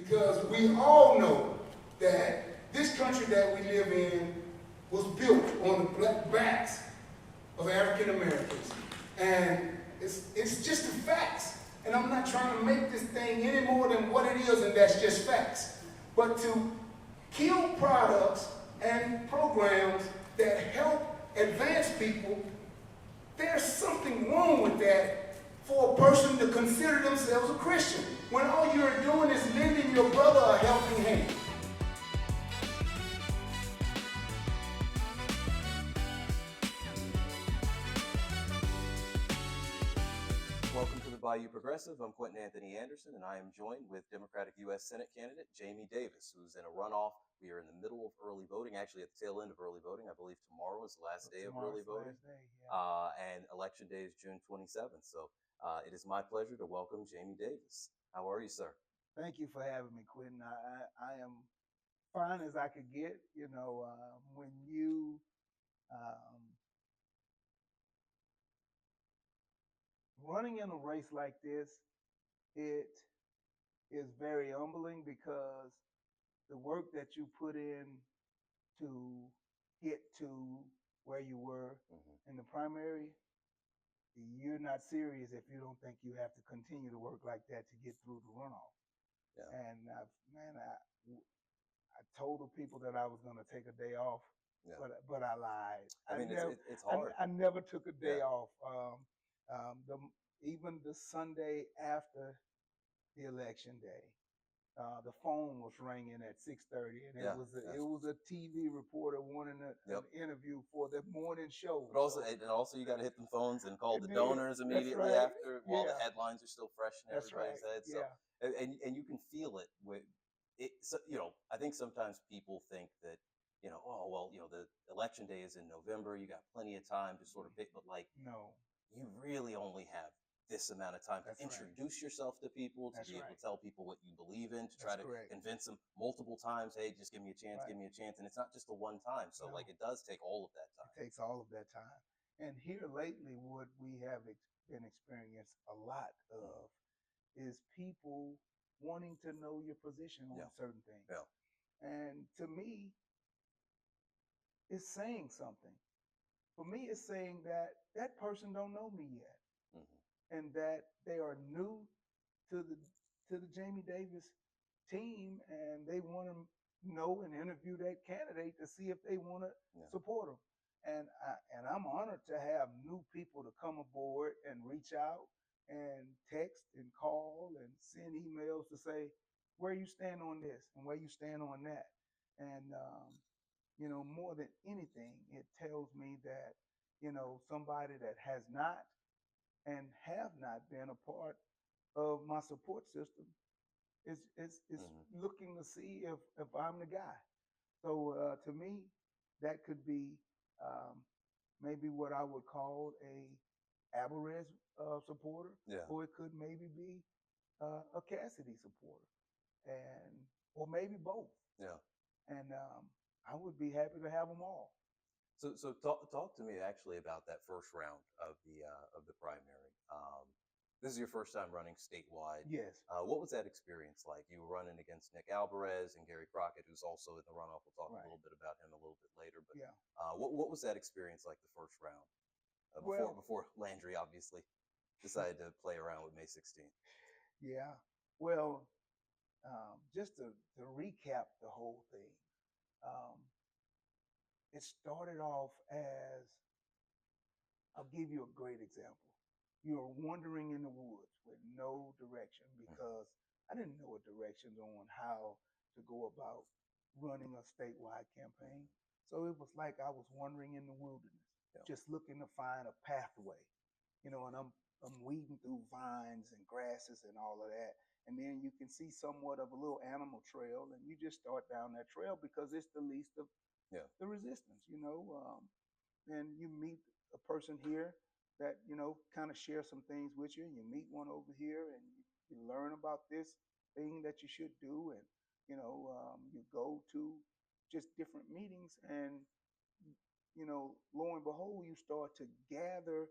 because we all know that this country that we live in was built on the backs of African Americans. And it's just the facts. And I'm not trying to make this thing any more than what it is, and that's just facts. But to kill products and programs that help advance people, there's something wrong with that for a person to consider themselves a Christian, when all you're doing is lending your brother a helping hand. Welcome to the Bayou Progressive. I'm Quentin Anthony Anderson, and I am joined with Democratic U.S. Senate candidate Jamie Davis, who's in a runoff. We are in the middle of early voting, actually at the tail end of early voting. I believe tomorrow is the last day of early voting. And Election Day is June 27th. So it is my pleasure to welcome Jamie Davis. How are you, sir? Thank you for having me, Quentin. I am fine as I could get. You know, when you running in a race like this, it is very humbling because the work that you put in to get to where you were in the primary, you're not serious if you don't think you have to continue to work like that to get through the runoff. Yeah. And I told the people that I was going to take a day off, but I lied. It's hard. I never took a day off. Even the Sunday after the election day, the phone was ringing at 6:30, and it was a TV reporter wanting an interview for the morning show. But also you got to hit the phones and call the donors immediately after, while the headlines are still fresh in everybody's head. So, and you can feel it with it. So, I think sometimes people think that, oh well, the election day is in November. You got plenty of time to sort of pick, but no, you really only have this amount of time to introduce yourself to people, to be able to tell people what you believe in, to try to convince them multiple times, hey, just give me a chance, give me a chance. And it's not just the one time. So it does take all of that time. It takes all of that time. And here lately, what we have been experiencing a lot of is people wanting to know your position on certain things. Yeah. And to me, it's saying something. For me, it's saying that that person don't know me yet. And that they are new to the Jamie Davis team, and they want to know and interview that candidate to see if they want to support them. And I'm honored to have new people to come aboard and reach out and text and call and send emails to say where you stand on this and where you stand on that. And more than anything, it tells me that somebody that has not and have not been a part of my support system is looking to see if I'm the guy. So to me, that could be maybe what I would call a Alvarez supporter, or it could maybe be a Cassidy supporter, or maybe both. Yeah. And I would be happy to have them all. So talk to me actually about that first round of the primary. This is your first time running statewide. Yes. What was that experience like? You were running against Nick Alvarez and Gary Crockett, who's also in the runoff. We'll talk a little bit about him a little bit later. But what was that experience like the first round? Before Landry obviously decided to play around with May 16th. Yeah. Well, just to recap the whole thing. It started off as, I'll give you a great example. You're wandering in the woods with no direction because I didn't know a directions on how to go about running a statewide campaign. So it was like I was wandering in the wilderness, just looking to find a pathway, and I'm weeding through vines and grasses and all of that. And then you can see somewhat of a little animal trail, and you just start down that trail because it's the least of the resistance, and you meet a person here that, kind of share some things with you, and you meet one over here and you learn about this thing that you should do. And, you go to just different meetings and, lo and behold, you start to gather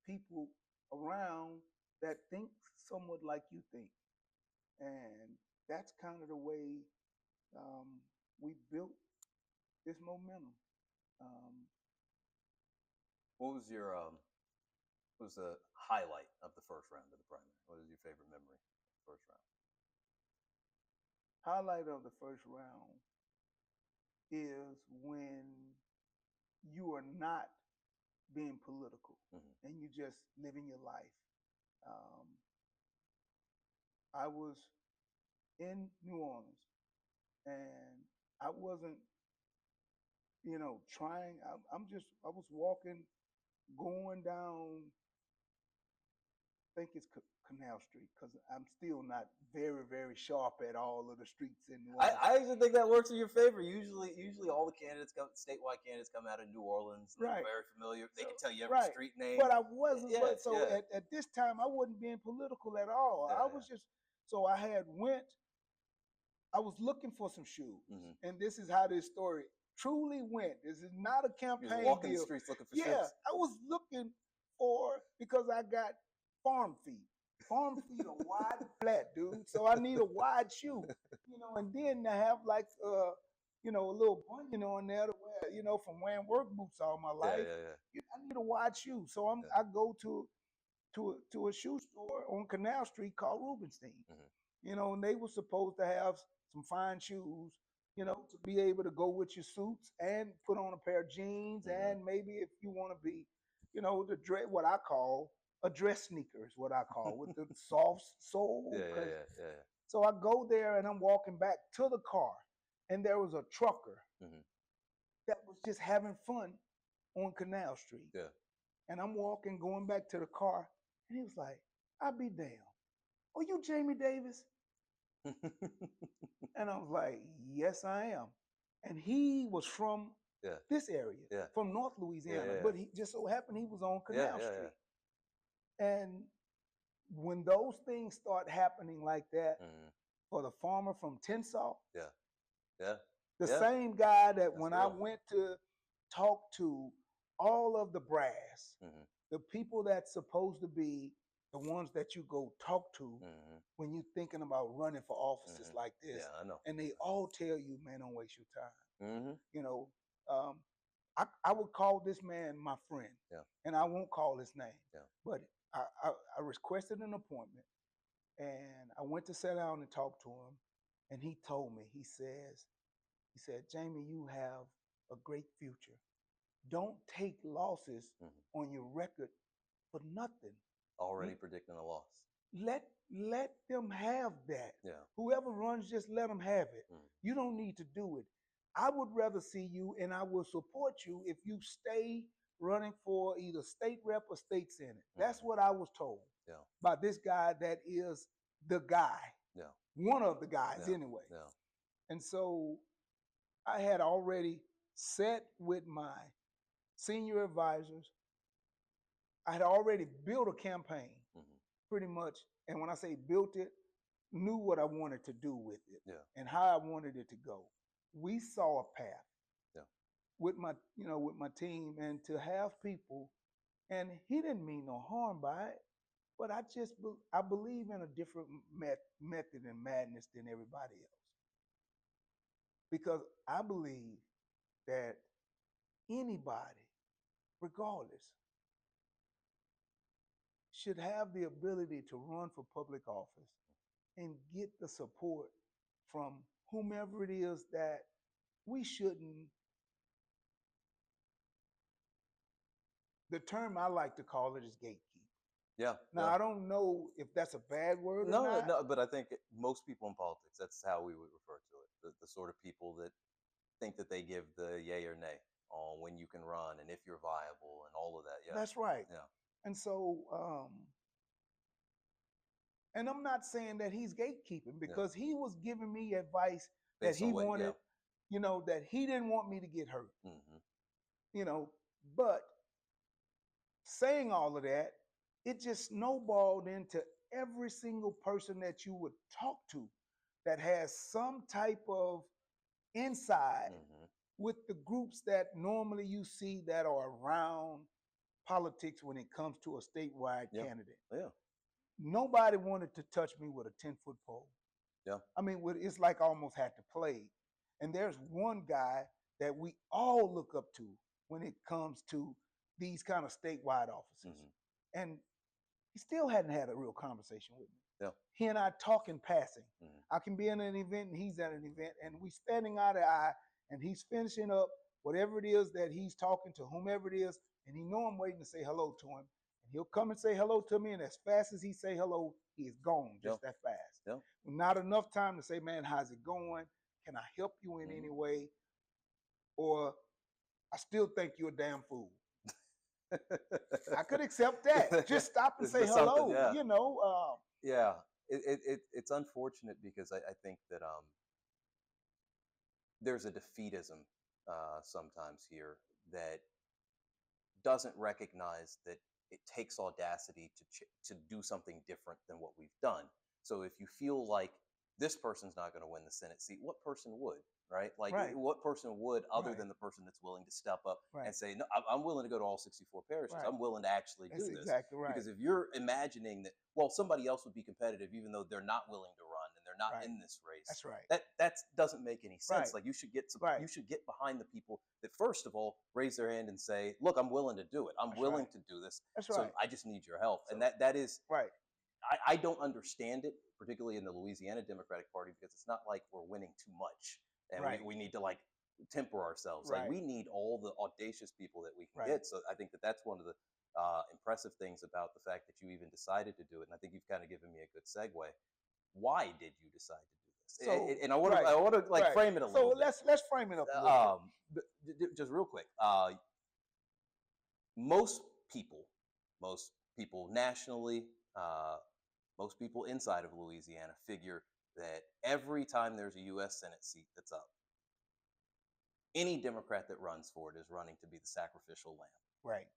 people around that think somewhat like you think. And that's kind of the way we built this momentum. What was your what was the highlight of the first round of the primary? What was your favorite memory of the first round? Highlight of the first round is when you are not being political and you just living your life. I was in New Orleans and I wasn't, trying. I was walking, going down, I think it's Canal Street, because I'm still not very, very sharp at all of the streets in New Orleans. I actually think that works in your favor. Usually all the candidates statewide candidates come out of New Orleans. They're very familiar. They can tell you every street name. But I wasn't. At this time, I wasn't being political at all. I was just, so I was looking for some shoes. And this is how this story truly went. This is not a campaign You're walking deal. the streets looking for shoes. Yeah, I was looking for, because I got farm feet. Farm feet are wide and flat, dude. So I need a wide shoe, and then to have like, a little bunion on there to wear, from wearing work boots all my life. I need a wide shoe. So I go to a shoe store on Canal Street called Rubenstein, and they were supposed to have some fine shoes, to be able to go with your suits and put on a pair of jeans. And maybe if you want to be, the dress, what I call a dress sneaker is what I call, with the soft sole. So I go there and I'm walking back to the car, and there was a trucker that was just having fun on Canal Street. And I'm going back to the car, and he was like, "I'll be damned. Oh, you Jamie Davis?" And I was like, "Yes, I am." And he was from this area, from North Louisiana, but he just so happened he was on Canal Street. And when those things start happening like that, for the farmer from Tensas, the same guy that when I went to talk to all of the brass, the people that's supposed to be the ones that you go talk to when you're thinking about running for offices like this. I know. And they all tell you, man, don't waste your time. I would call this man my friend, and I won't call his name, but I requested an appointment, and I went to sit down and talk to him, and he told me, he said, "Jamie, you have a great future. Don't take losses on your record for nothing." Already predicting a loss. Let them have that. Whoever runs, just let them have it. You don't need to do it. I would rather see you, and I will support you if you stay running for either state rep or state senate. That's what I was told by this guy that is the guy. One of the guys anyway. And so I had already sat with my senior advisors. I had already built a campaign, pretty much. And when I say built it, knew what I wanted to do with it and how I wanted it to go. We saw a path with my team, and to have people, and he didn't mean no harm by it, but I believe in a different method and madness than everybody else. Because I believe that anybody, regardless, should have the ability to run for public office and get the support from whomever it is that we shouldn't. The term I like to call it is gatekeep. Now, I don't know if that's a bad word or not. No, but I think most people in politics, that's how we would refer to it. The sort of people that think that they give the yay or nay on when you can run and if you're viable and all of that. That's right. And so, and I'm not saying that he's gatekeeping, because he was giving me advice that he wanted, that he didn't want me to get hurt. But saying all of that, it just snowballed into every single person that you would talk to that has some type of inside with the groups that normally you see that are around politics when it comes to a statewide candidate. Nobody wanted to touch me with a 10-foot pole. Yeah. I mean, it's like almost had to play. And there's one guy that we all look up to when it comes to these kind of statewide offices. And he still hadn't had a real conversation with me. Yeah. He and I talk in passing. I can be in an event and he's at an event and we standing eye to eye and he's finishing up whatever it is that he's talking to whomever it is, and he know I'm waiting to say hello to him. And he'll come and say hello to me, and as fast as he say hello, he is gone just that fast. Yeah. Not enough time to say, man, how's it going? Can I help you in any way? Or I still think you're a damn fool. I could accept that. Just stop and say hello. Yeah. You know. Yeah, it's unfortunate because I think that there's a defeatism sometimes here that doesn't recognize that it takes audacity to do something different than what we've done. So if you feel like this person's not going to win the Senate seat, what person would, right? Like what person would, other than the person that's willing to step up and say, no, I'm willing to go to all 64 parishes. I'm willing to actually do this. Exactly right. Because if you're imagining that, well, somebody else would be competitive even though they're not willing to run and they're not in this race. That's right. That doesn't make any sense. Like you should get you should get behind the people that first of all raise their hand and say, look, I'm willing to do it. I'm willing to do this. So I just need your help. And that is right. I don't understand it, particularly in the Louisiana Democratic Party, because it's not like we're winning too much and we need to like temper ourselves. Like we need all the audacious people that we can get. So I think that's one of the impressive things about the fact that you even decided to do it. And I think you've kind of given me a good segue. Why did you decide to do this? So, and I want to like frame it a little bit. So let's frame it up a little bit. Just real quick. Most people nationally, most people inside of Louisiana figure that every time there's a U.S. Senate seat that's up, any Democrat that runs for it is running to be the sacrificial lamb. Right.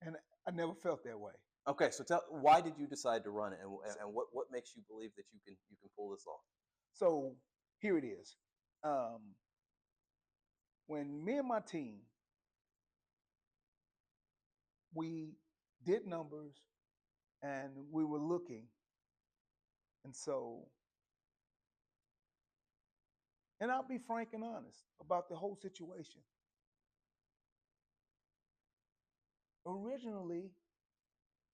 And I never felt that way. Okay, so why did you decide to run it, and what makes you believe that you can pull this off? So here it is. When me and my team, we did numbers and we were looking, and so, and I'll be frank and honest about the whole situation. Originally,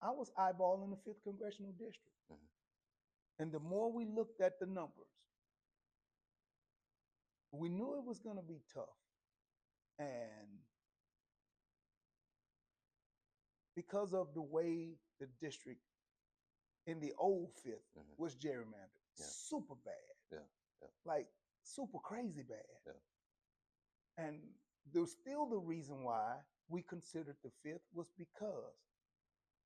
I was eyeballing the 5th Congressional District. And the more we looked at the numbers, we knew it was going to be tough. And because of the way the district in the old 5th was gerrymandered, super bad, like super crazy bad. And there's still the reason why we considered the 5th was because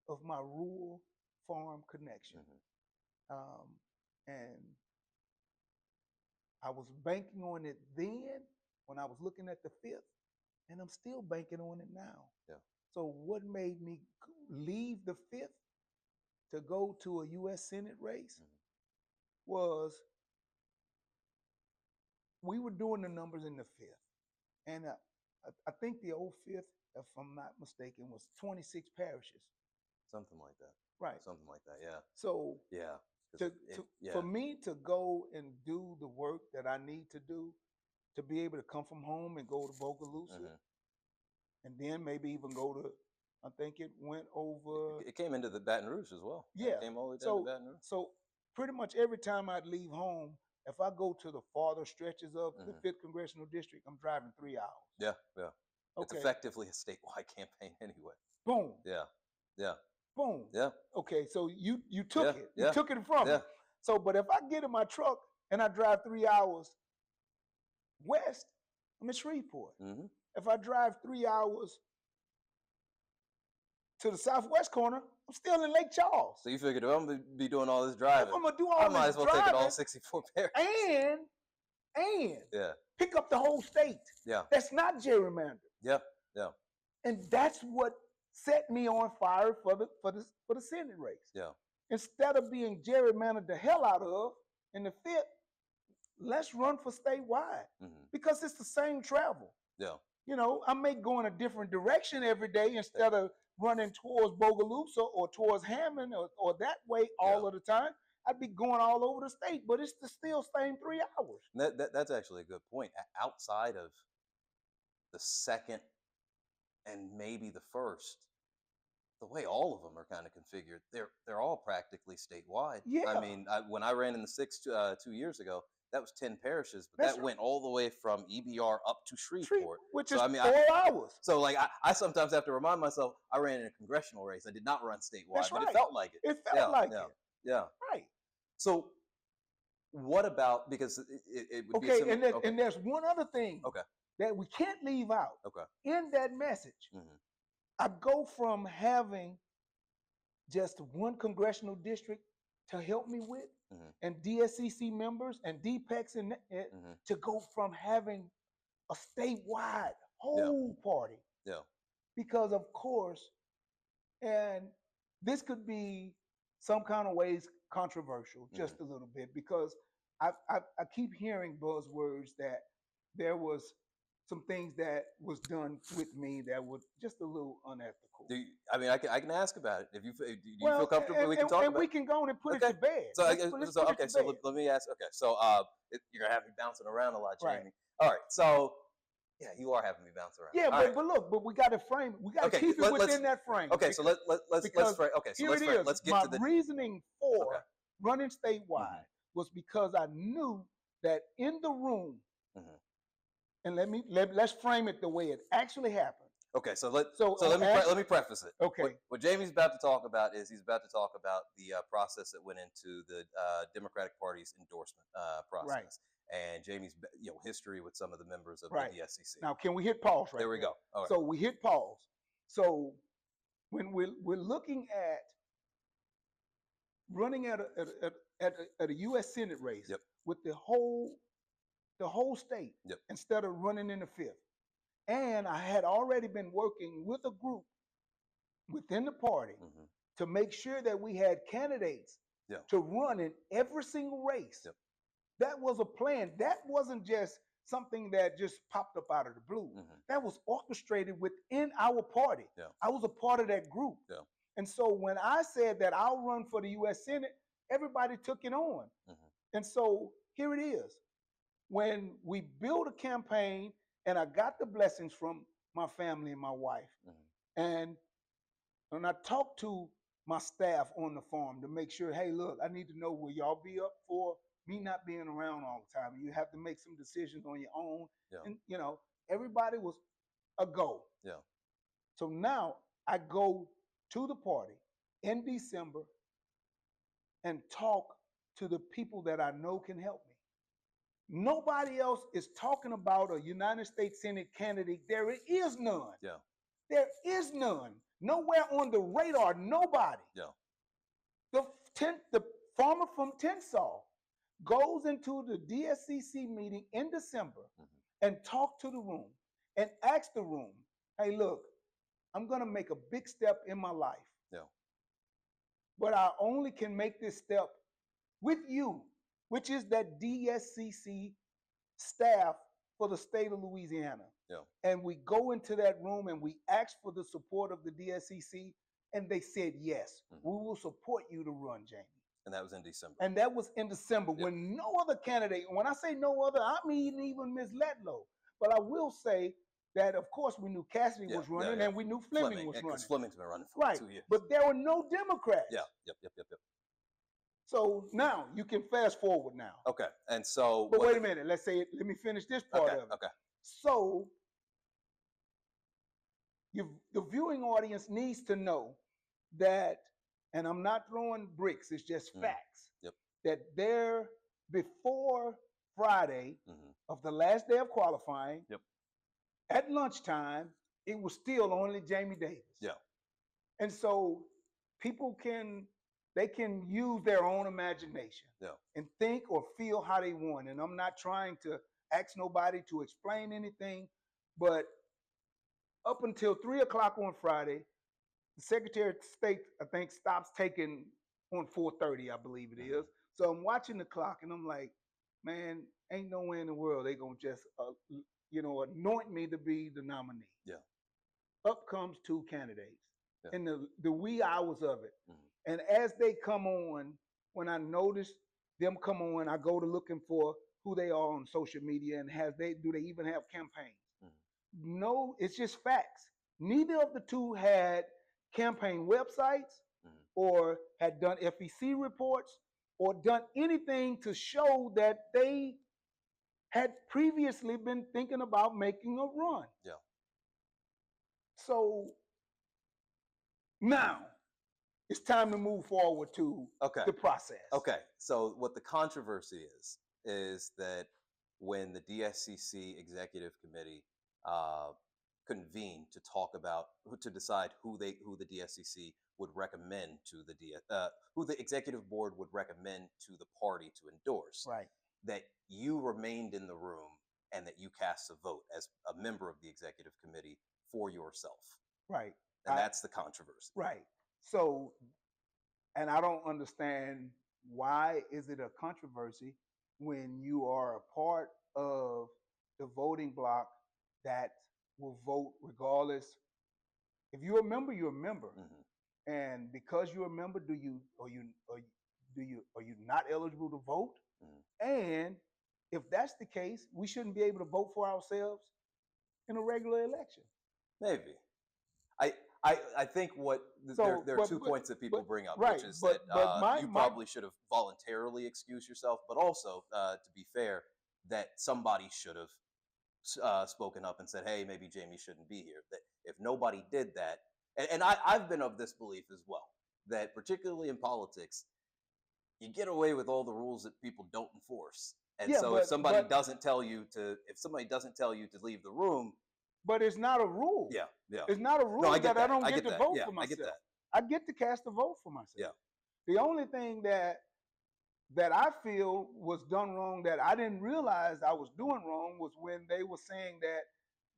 of my rural farm connection. And I was banking on it then when I was looking at the 5th, and I'm still banking on it now. So what made me leave the 5th to go to a U.S. Senate race was we were doing the numbers in the 5th. And I think the old 5th, if I'm not mistaken, was 26 parishes. Something like that. Right. Something like that, yeah. So for me to go and do the work that I need to do, to be able to come from home and go to Bogalusa, and then maybe even go to, I think it went over. It came into the Baton Rouge as well. Yeah. It came all the way down to Baton Rouge. So pretty much every time I'd leave home, if I go to the farther stretches of the 5th Congressional District, I'm driving 3 hours. Yeah. It's effectively a statewide campaign anyway. Boom. Yeah. Boom. Yeah. Okay, so you took it. You took it from me. Yeah. So, but if I get in my truck and I drive 3 hours west, I'm in Shreveport. If I drive 3 hours to the southwest corner, I'm still in Lake Charles. So you figured if I'm going to be doing all this driving, if I'm going to do all this driving, I might as well take it all 64 parishes. And pick up the whole state. Yeah. That's not gerrymandered. Yeah. And that's what set me on fire for the Senate race. Yeah. Instead of being gerrymandered the hell out of in the 5th, let's run for statewide because it's the same travel. Yeah. You know, I may go in a different direction every day instead of running towards Bogalusa or towards Hammond or that way all of the time. I'd be going all over the state, but it's the still same 3 hours. That's actually a good point. Outside of the second and maybe the first, the way all of them are kind of configured, they're all practically statewide. Yeah. I mean, when I ran in the 2 years ago, that was 10 parishes, but That's that went all the way from EBR up to Shreveport. Which So, is I mean, 4 hours. So, like, I sometimes have to remind myself I ran in a congressional race. I did not run statewide, That's but right. it felt like it. It felt like yeah, it. Yeah. Right. So, what about, because it would be Okay, similar, and there's one other thing Okay. that we can't leave out. Okay. In that message, Mhm. I go from having just one congressional district to help me with, Mhm. and DSCC members and DPECs, and Mhm. to go from having a statewide whole party. Yeah. Because of course, and this could be some kind of ways controversial, just a little bit, because I keep hearing buzzwords that there was some things that was done with me that was just a little unethical. I mean, I can ask about it if you feel comfortable. We can talk and about we it. can go on and put Okay. it to bed. So, Let's put it to bed. let me ask. Okay, so you're gonna have me bouncing around a lot, Jamie. Right. All right, so yeah, you are having me bounce around. Yeah, All right. but look, but we got to frame. We got to Okay, keep it let's- within that frame. Okay, so let's because frame. Okay, so here let's it frame. is. Let's get My to the. reasoning for Okay. running statewide was because I knew that in the room, Mhm. and let's frame it the way it actually happened. Okay, so let me preface it. Okay. What Jamie's about to talk about is he's about to talk about the process that went into the Democratic Party's endorsement process, Right. and Jamie's history with some of the members of Right. the DSCC. Now, can we hit pause right there we go. All right. So we hit pause. So when we're looking at running at a U.S. Senate race Yep. with the whole state, Yep. instead of running in the fifth, and I had already been working with a group within the party Mhm. to make sure that we had candidates Yeah. to run in every single race. Yep. That was a plan. That wasn't just something that just popped up out of the blue. Mhm. That was orchestrated within our party. Yeah. I was a part of that group. Yeah. And so when I said that I'll run for the U.S. Senate, everybody took it on. Mhm. And so here it is. When we built a campaign and I got the blessings from my family and my wife, and I talked to my staff on the farm to make sure, hey, look, I need to know, will y'all be up for me not being around all the time? You have to make some decisions on your own. Yeah. And, everybody was a go. Yeah. So now I go to the party in December and talk to the people that I know can help me. Nobody else is talking about a United States Senate candidate. There is none. Yeah. There is none. Nowhere on the radar, nobody. Yeah. The farmer from Tensas goes into the DSCC meeting in December and talk to the room and ask the room, hey, look, I'm going to make a big step in my life. Yeah. But I only can make this step with you, which is that DSCC staff for the state of Louisiana. Yeah. And we go into that room and we ask for the support of the DSCC, and they said, yes, we will support you to run, Jamie. And that was in December. And that was in December, Yep. when no other candidate, when I say no other, I mean even Ms. Letlow. But I will say that, of course, we knew Cassidy was running, and we knew Fleming was running. Because Fleming's been running for Right. 2 years. But there were no Democrats. Yeah. Yep. So now you can fast forward now. Okay. And so. But wait a minute. Let me finish this part of it. Okay. So the viewing audience needs to know that, and I'm not throwing bricks, it's just facts. Yep. That there, before Friday of the last day of qualifying, Yep. at lunchtime, it was still only Jamie Davis. Yeah. And so people can use their own imagination, Yeah. and think or feel how they want. And I'm not trying to ask nobody to explain anything, but up until 3:00 on Friday, the Secretary of State, I think, stops taking on 4:30, I believe it is. So I'm watching the clock and I'm like, man, ain't no way in the world they gonna just anoint me to be the nominee. Yeah. Up comes two candidates in the wee hours of it. Mhm. And as they come on, when I notice them come on, I go to looking for who they are on social media and do they even have campaigns? No, it's just facts. Neither of the two had campaign websites or had done FEC reports or done anything to show that they had previously been thinking about making a run. Yeah. So now it's time to move forward to the process. Okay. So what the controversy is that when the DSCC Executive Committee convened to decide who the DSCC would recommend to who the executive board would recommend to the party to endorse, right, that you remained in the room and that you cast a vote as a member of the executive committee for yourself. Right. And that's the controversy. Right. So, and I don't understand why is it a controversy when you are a part of the voting bloc that will vote regardless. If you're a member, you're a member. And because you're a member, are you not eligible to vote? And if that's the case, we shouldn't be able to vote for ourselves in a regular election. Maybe. I think there are 2 points that people bring up, which is that you probably should have voluntarily excused yourself, but also, to be fair, that somebody should have spoken up and said, hey, maybe Jamie shouldn't be here. That if nobody did that, and I've been of this belief as well, that particularly in politics, you get away with all the rules that people don't enforce. And if somebody doesn't tell you to leave the room. But it's not a rule. Yeah. It's not a rule that I don't get to vote for myself. I get that. I get to cast a vote for myself. Yeah. The only thing that I feel was done wrong, that I didn't realize I was doing wrong, was when they were saying that,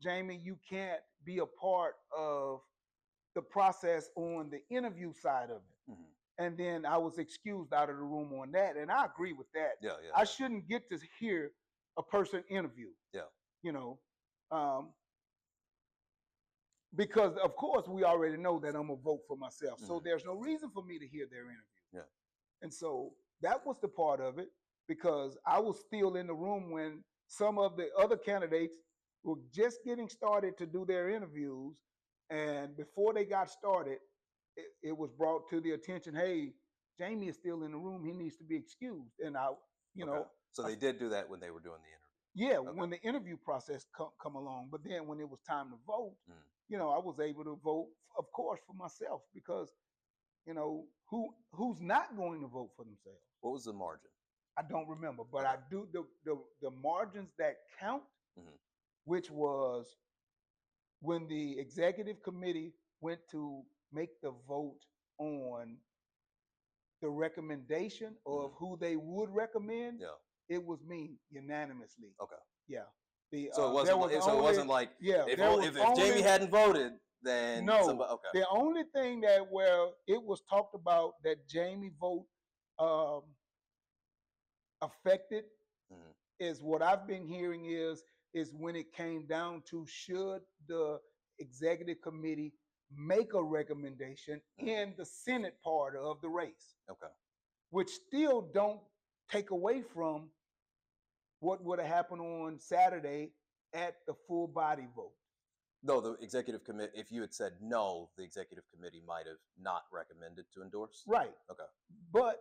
Jamie, you can't be a part of the process on the interview side of it. And then I was excused out of the room on that. And I agree with that. I shouldn't get to hear a person interview. Because of course we already know that I'm gonna vote for myself. So there's no reason for me to hear their interview. And so that was the part of it, because I was still in the room when some of the other candidates were just getting started to do their interviews. And before they got started, it was brought to the attention, hey, Jamie is still in the room. He needs to be excused. And So they did do that when they were doing the interview. Yeah, when the interview process come along. But then when it was time to vote, I was able to vote, of course, for myself, because, who's not going to vote for themselves? What was the margin? I don't remember, but I do the margins that count, which was when the executive committee went to make the vote on the recommendation of who they would recommend. It was me unanimously. Okay. Yeah. So it wasn't like if Jamie hadn't voted, then no. The only thing where it was talked about that Jamie vote affected is what I've been hearing is when it came down to, should the executive committee make a recommendation in the Senate part of the race. Okay. Which still don't take away from what would have happened on Saturday at the full body vote. No, the executive committee, if you had said no, the executive committee might have not recommended to endorse. Right. Okay. But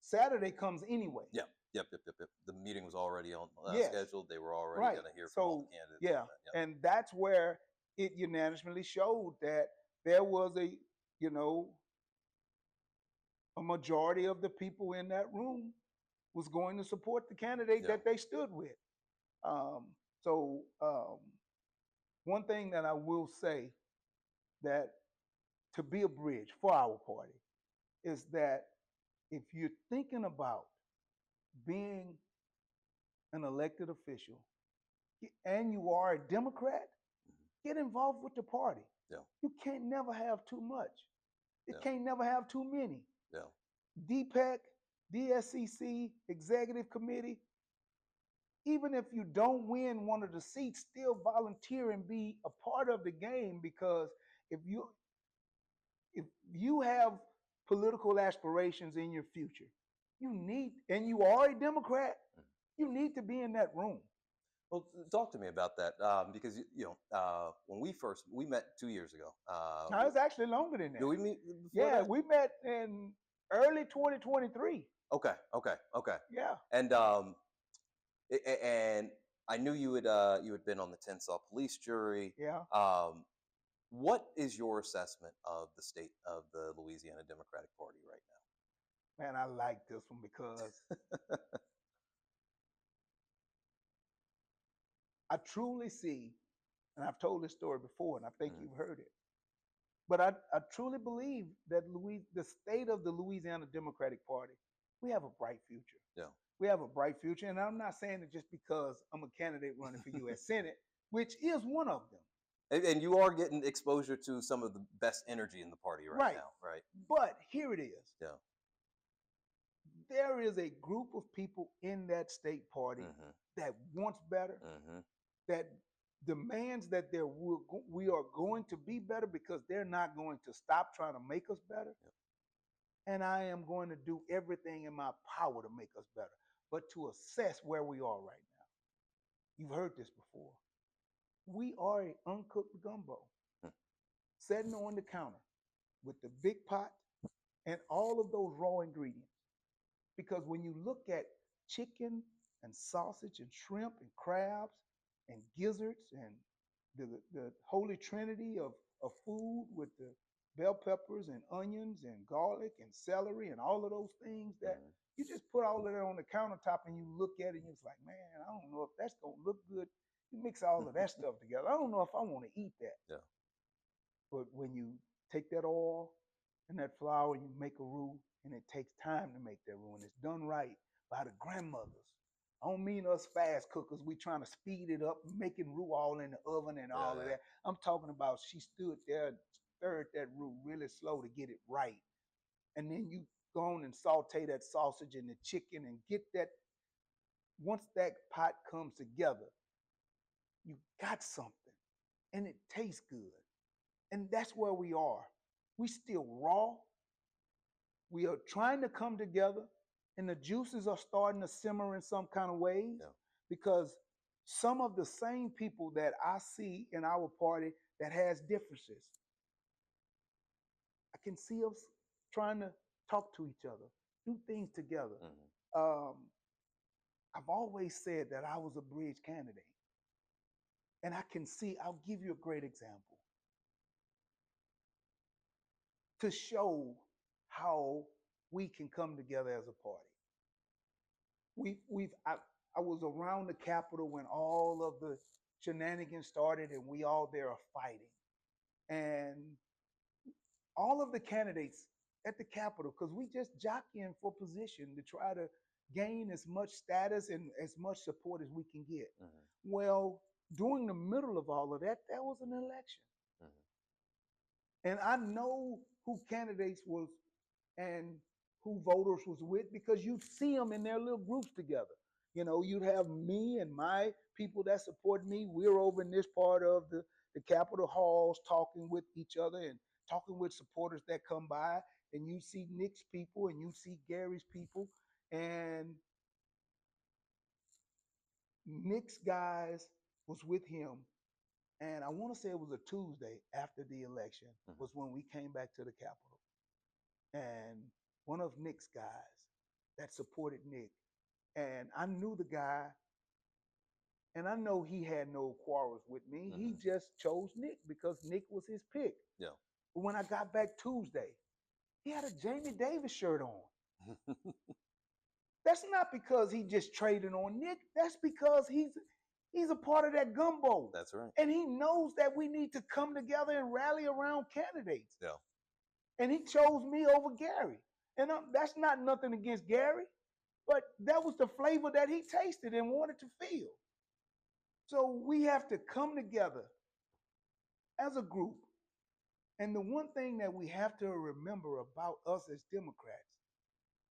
Saturday comes anyway. Yep. The meeting was already on scheduled. They were already going to hear from all the candidates. Yeah. And that's where it unanimously showed that there was a majority of the people in that room was going to support the candidate that they stood with. One thing that I will say, that to be a bridge for our party, is that if you're thinking about being an elected official and you are a Democrat, get involved with the party. Yeah. You can't never have too much. You can't never have too many. Yeah. DPEC, DSCC, Executive Committee, even if you don't win one of the seats, still volunteer and be a part of the game, because if you have political aspirations in your future, and you are a Democrat, you need to be in that room. Well, talk to me about that because when we met 2 years ago. Now it's actually longer than that. Did we meet before Yeah, that? we met in early 2023. Okay. Yeah. And and I knew you had been on the Tensas police jury. Yeah. What is your assessment of the state of the Louisiana Democratic Party right now? Man, I like this one because I truly see, and I've told this story before, and I think you've heard it, but I truly believe that the state of the Louisiana Democratic Party, we have a bright future. Yeah. We have a bright future, and I'm not saying it just because I'm a candidate running for U.S. Senate, which is one of them. And you are getting exposure to some of the best energy in the party right now, right? But here it is. Yeah. There is a group of people in that state party that wants better, that demands that we are going to be better because they're not going to stop trying to make us better. Yep. And I am going to do everything in my power to make us better. But to assess where we are right now, you've heard this before. We are an uncooked gumbo sitting on the counter with the big pot and all of those raw ingredients. Because when you look at chicken and sausage and shrimp and crabs and gizzards and the holy trinity of food with the bell peppers and onions and garlic and celery and all of those things that you just put all of that on the countertop and you look at it and it's like, man, I don't know if that's going to look good. You mix all of that stuff together. I don't know if I want to eat that. Yeah. But when you take that oil and that flour and you make a roux, and it takes time to make that roux, and it's done right by the grandmothers. I don't mean us fast cookers. We trying to speed it up, making roux all in the oven and all of that. I'm talking about she stood there, stirred that roux really slow to get it right. And then you go on and saute that sausage and the chicken and get that. Once that pot comes together, you got something and it tastes good. And that's where we are. We still raw. We are trying to come together and the juices are starting to simmer in some kind of ways because some of the same people that I see in our party that has differences, I can see us trying to talk to each other, do things together. I've always said that I was a bridge candidate. And I can see, I'll give you a great example to show how we can come together as a party. I was around the Capitol when all of the shenanigans started and we all there are fighting. And all of the candidates at the Capitol, because we just jockeying for position to try to gain as much status and as much support as we can get. Well, during the middle of all of that, there was an election. And I know who candidates was and who voters was with because you'd see them in their little groups together. You know, you'd have me and my people that support me. We're over in this part of the Capitol halls talking with each other and talking with supporters that come by. And you see Nick's people and you see Gary's people. And Nick's guys was with him. And I want to say it was a Tuesday after the election was when we came back to the Capitol. And one of Nick's guys that supported Nick, and I knew the guy, and I know he had no quarrels with me. He just chose Nick because Nick was his pick. Yeah. But when I got back Tuesday, he had a Jamie Davis shirt on. That's not because he just traded on Nick. That's because he's a part of that gumbo. That's right. And he knows that we need to come together and rally around candidates. Yeah. And he chose me over Gary. And that's not nothing against Gary, but that was the flavor that he tasted and wanted to feel. So we have to come together as a group. And the one thing that we have to remember about us as Democrats,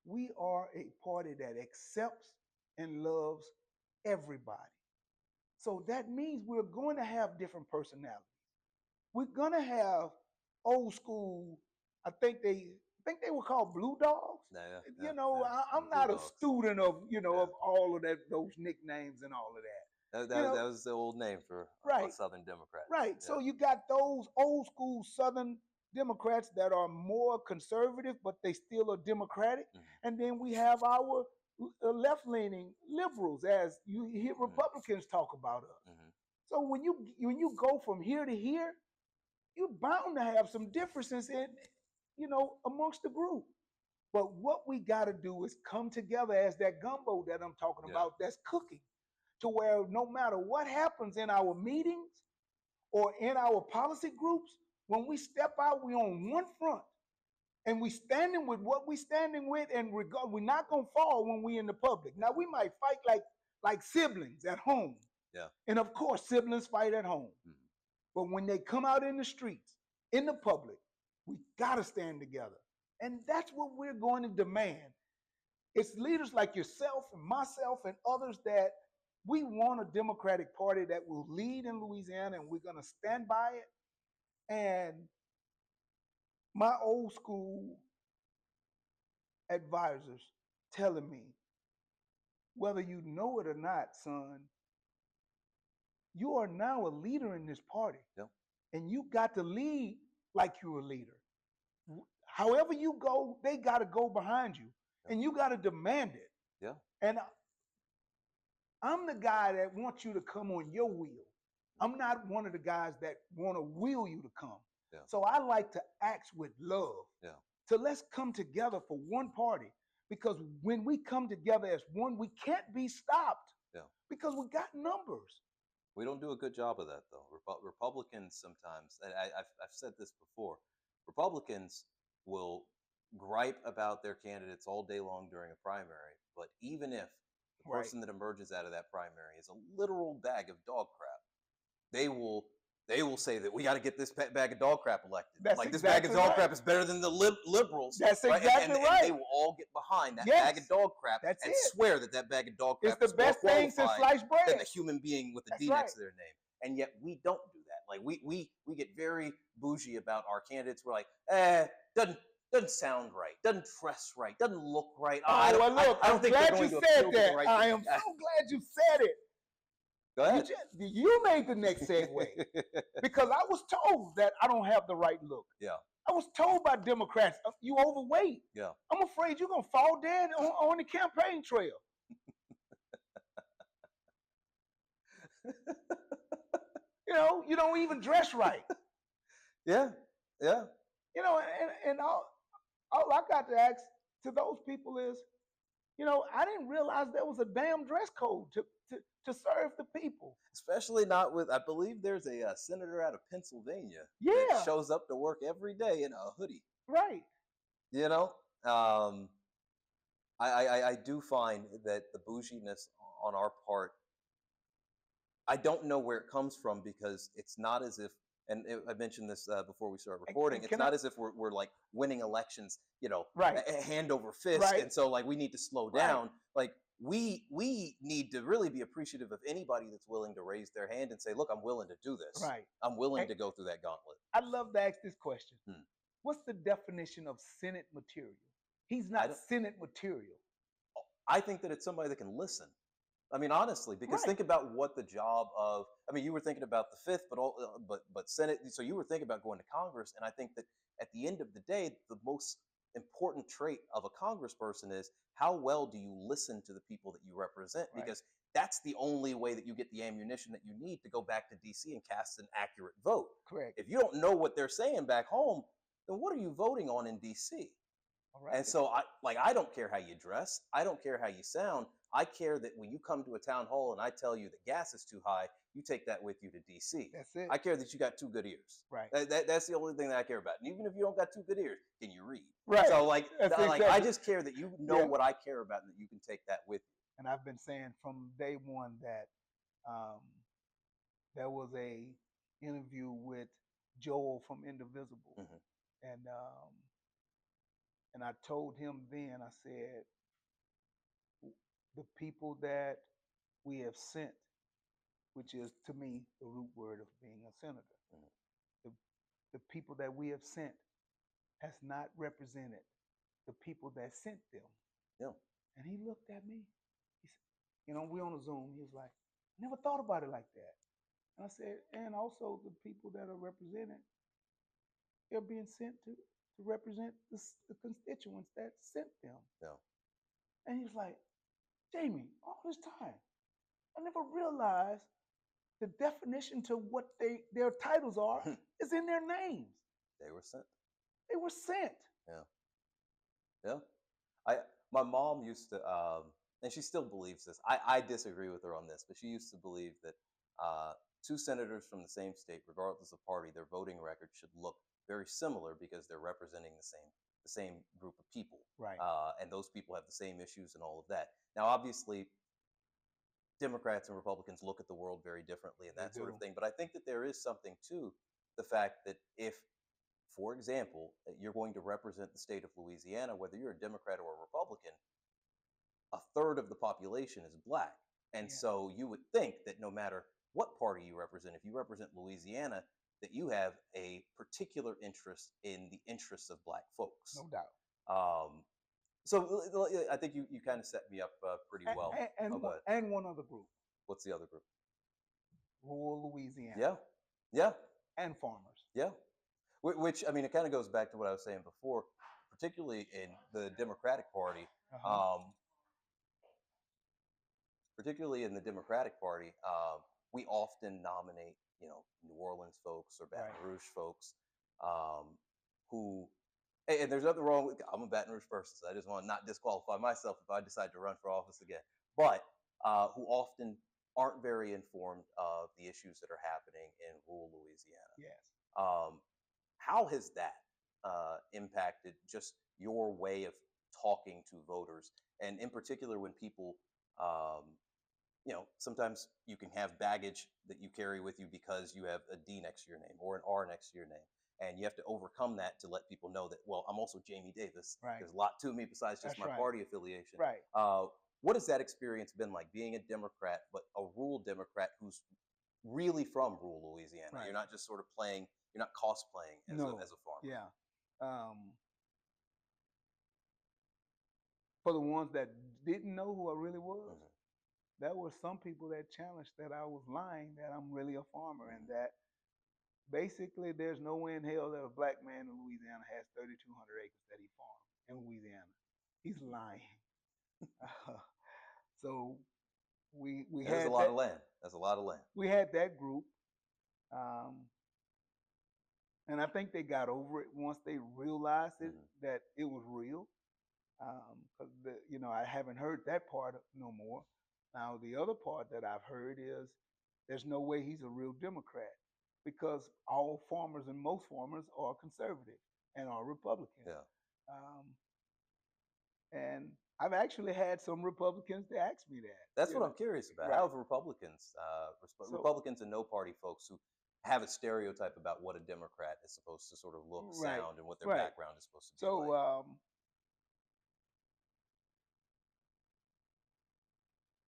we are a party that accepts and loves everybody. So that means we're going to have different personalities. We're going to have old school, I think think they were called Blue Dogs. Yeah, I'm Blue not a Dogs. student of, Yeah. of all of those nicknames and all of that. That was the old name for Right. Southern Democrats. Right. Yeah. So you got those old school Southern Democrats that are more conservative, but they still are Democratic. And then we have our left-leaning liberals, as you hear Republicans talk about us. So when you go from here to here, you're bound to have some differences in, amongst the group. But what we got to do is come together as that gumbo that I'm talking about that's cooking, to where no matter what happens in our meetings or in our policy groups, when we step out, we on one front and we standing with what we standing with, and we're not gonna fall when we in the public. Now we might fight like siblings at home. Yeah. And of course, siblings fight at home. But when they come out in the streets, in the public, we gotta stand together. And that's what we're going to demand. It's leaders like yourself and myself and others that we want a Democratic Party that will lead in Louisiana, and we're going to stand by it. And my old school advisors telling me, whether you know it or not, son, you are now a leader in this party. Yeah. And you got to lead like you're a leader. However you go, they got to go behind you. Yeah. And you got to demand it. Yeah. And I'm the guy that wants you to come on your wheel. I'm not one of the guys that want to wheel you to come. Yeah. So I like to act with love. Yeah. So let's come together for one party, because when we come together as one, we can't be stopped. Yeah. Because we got numbers. We don't do a good job of that, though. Republicans sometimes, and I've said this before, Republicans will gripe about their candidates all day long during a primary, but even if the person that emerges out of that primary is a literal bag of dog crap, they will say that we got to get this bag of dog crap elected. That's like exactly this bag of dog crap is better than the liberals. That's exactly and they will all get behind that bag of dog crap and swear that bag of dog crap is the best thing since sliced bread than the human being with the D next to their name. And yet we don't do that. Like we get very bougie about our candidates. We're like, doesn't sound right, doesn't dress right, doesn't look right. I don't think they're going to appeal to the right. I am so glad you said it. Go ahead. You made the next segue. Because I was told that I don't have the right look. Yeah. I was told by Democrats, you overweight. Yeah. I'm afraid you're going to fall dead on the campaign trail. You don't even dress right. Yeah. Yeah. And all I got to ask to those people is, I didn't realize there was a damn dress code to serve the people. Especially not with, I believe there's a senator out of Pennsylvania that shows up to work every day in a hoodie. Right. I do find that the bouginess on our part, I don't know where it comes from, because it's not as if, and I mentioned this before we started recording, it's not as if we're like winning elections, hand over fist. Right. And so like we need to slow down. Like we need to really be appreciative of anybody that's willing to raise their hand and say, look, I'm willing to do this. Right. I'm willing to go through that gauntlet. I'd love to ask this question. What's the definition of Senate material? He's not Senate material. I think that it's somebody that can listen. I mean, honestly, because think about what the job of, I mean, you were thinking about the fifth, but Senate. So you were thinking about going to Congress. And I think that at the end of the day, the most important trait of a congressperson is how well do you listen to the people that you represent? Right. Because that's the only way that you get the ammunition that you need to go back to DC and cast an accurate vote. Correct. If you don't know what they're saying back home, then what are you voting on in DC? Right. And so I don't care how you dress. I don't care how you sound. I care that when you come to a town hall and I tell you that gas is too high, you take that with you to DC. That's it. I care that you got two good ears. Right. That's the only thing that I care about. And even if you don't got two good ears, can you read? Right. So exactly. I just care that you know what I care about and that you can take that with you. And I've been saying from day one that there was a interview with Joel from Indivisible. Mm-hmm. And I told him then, I said, the people that we have sent, which is to me the root word of being a senator, the people that we have sent has not represented the people that sent them. Yeah. And he looked at me. He said, you know, we on a Zoom. He was like, I never thought about it like that. And I said, and also the people that are represented, they're being sent to represent the constituents that sent them. Yeah. And he was like, Jamie, all this time, I never realized the definition to what their titles are is in their names. They were sent. They were sent. Yeah. Yeah. My mom used to, and she still believes this. I disagree with her on this, but she used to believe that two senators from the same state, regardless of party, their voting record should look very similar because they're representing the same group of people. Right. And those people have the same issues and all of that. Now, obviously, Democrats and Republicans look at the world very differently and that sort of thing. But I think that there is something to the fact that if, for example, you're going to represent the state of Louisiana, whether you're a Democrat or a Republican, a third of the population is Black. And so you would think that no matter what party you represent, if you represent Louisiana, that you have a particular interest in the interests of Black folks. No doubt. So I think you kind of set me up pretty well. And one other group. What's the other group? Rural Louisiana. Yeah. Yeah. And farmers. Yeah. Which, I mean, it kind of goes back to what I was saying before, particularly in the Democratic Party. We often nominate, New Orleans folks or Baton Rouge folks who, and there's nothing wrong with, I'm a Baton Rouge person, so I just want to not disqualify myself if I decide to run for office again, but who often aren't very informed of the issues that are happening in rural Louisiana. Yes. How has that impacted just your way of talking to voters? And in particular, when people, sometimes you can have baggage that you carry with you because you have a D next to your name or an R next to your name. And you have to overcome that to let people know that, well, I'm also Jamie Davis. Right. There's a lot to me besides just my party affiliation. Right. What has that experience been like, being a Democrat, but a rural Democrat who's really from rural Louisiana? Right. You're not just sort of playing, you're not cosplaying as a farmer. Yeah. For the ones that didn't know who I really was, there were some people that challenged that I was lying, that I'm really a farmer, and that basically there's no way in hell that a Black man in Louisiana has 3,200 acres that he farms in Louisiana. He's lying. So we There's had a lot of land. There's a lot of land. We had that group, and I think they got over it once they realized it, that it was real. Because I haven't heard that part no more. Now the other part that I've heard is there's no way he's a real Democrat, because all farmers and most farmers are conservative and are Republicans. Yeah. And I've actually had some Republicans to ask me that. That's what I'm curious about. Right. How have Republicans, Republicans and no party folks who have a stereotype about what a Democrat is supposed to sort of look, sound, and what their background is supposed to be like.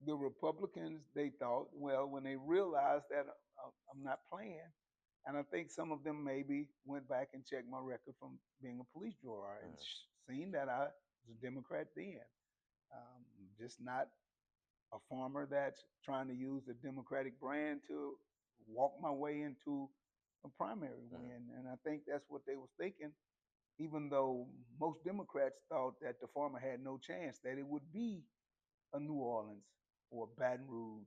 The Republicans, they thought, well, when they realized that I'm not playing, and I think some of them maybe went back and checked my record from being a police juror and seen that I was a Democrat then. Just not a farmer that's trying to use the Democratic brand to walk my way into a primary win. And I think that's what they was thinking, even though most Democrats thought that the farmer had no chance, that it would be a New Orleans or Baton Rouge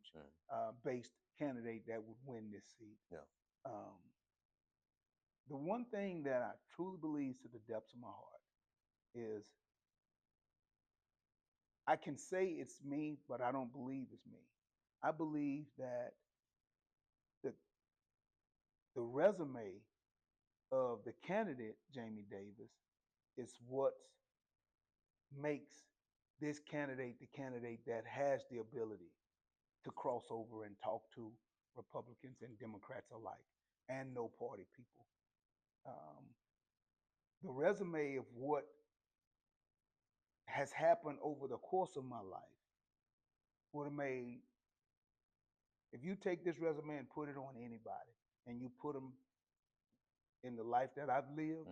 based candidate that would win this seat. Yeah. The one thing that I truly believe to the depths of my heart is I can say it's me, but I don't believe it's me. I believe that the resume of the candidate, Jamie Davis, is what makes this candidate the candidate that has the ability to cross over and talk to Republicans and Democrats alike, and no party people. The resume of what has happened over the course of my life would have made, if you take this resume and put it on anybody, and you put them in the life that I've lived,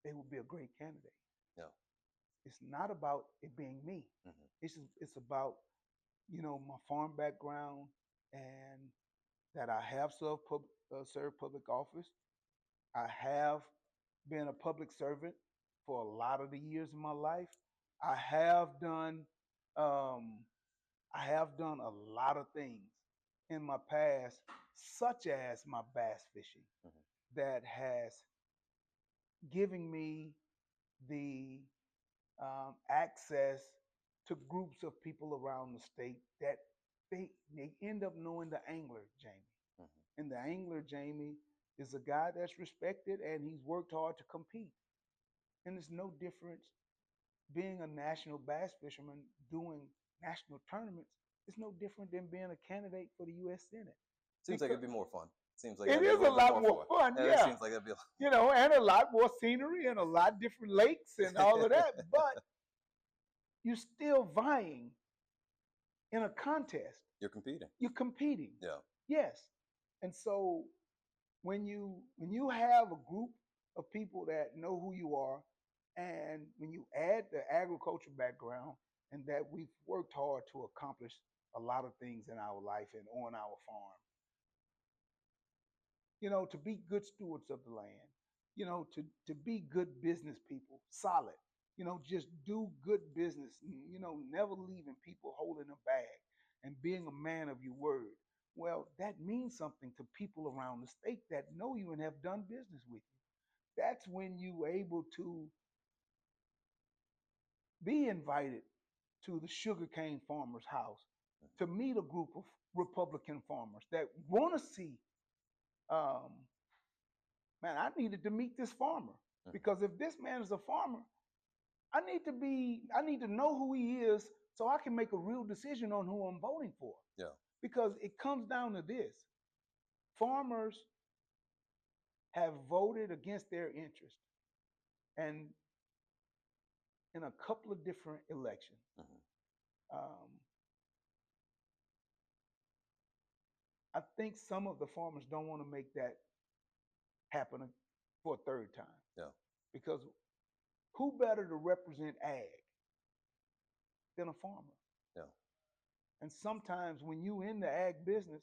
they would be a great candidate. Yeah. It's not about it being me. Mm-hmm. It's about, my farm background, and that I have served public office. I have been a public servant for a lot of the years of my life. I have done um, I have done a lot of things in my past, such as my bass fishing, Mm-hmm. that has given me the access to groups of people around the state that they end up knowing the angler, Jamie. Mm-hmm. And the angler, Jamie, is a guy that's respected and he's worked hard to compete. And there's no difference being a national bass fisherman doing national tournaments. It's no different than being a candidate for the U.S. Senate. Seems like Because it'd be more fun. Seems like it that'd be a is a little bit lot more more fun, fun. It yeah. seems like that'd be. And a lot more scenery and a lot different lakes and all of that. But you're still vying in a contest. You're competing. You're competing. Yeah. Yes. And so when you have a group of people that know who you are, and when you add the agriculture background, and that we've worked hard to accomplish a lot of things in our life and on our farm, to be good stewards of the land, to be good business people, solid, just do good business, never leaving people holding a bag, and being a man of your word. Well, that means something to people around the state that know you and have done business with you. That's when you're able to be invited to the sugarcane farmer's house to meet a group of Republican farmers that want to see, um, man, I needed to meet this farmer, Mm-hmm. because if this man is a farmer, I need to know who he is so I can make a real decision on who I'm voting for. Yeah. Because it comes down to this: farmers have voted against their interest, and in a couple of different elections. Mm-hmm. Um, I think some of the farmers don't want to make that happen for a third time. Yeah. Because who better to represent ag than a farmer? Yeah. And sometimes when you in the ag business,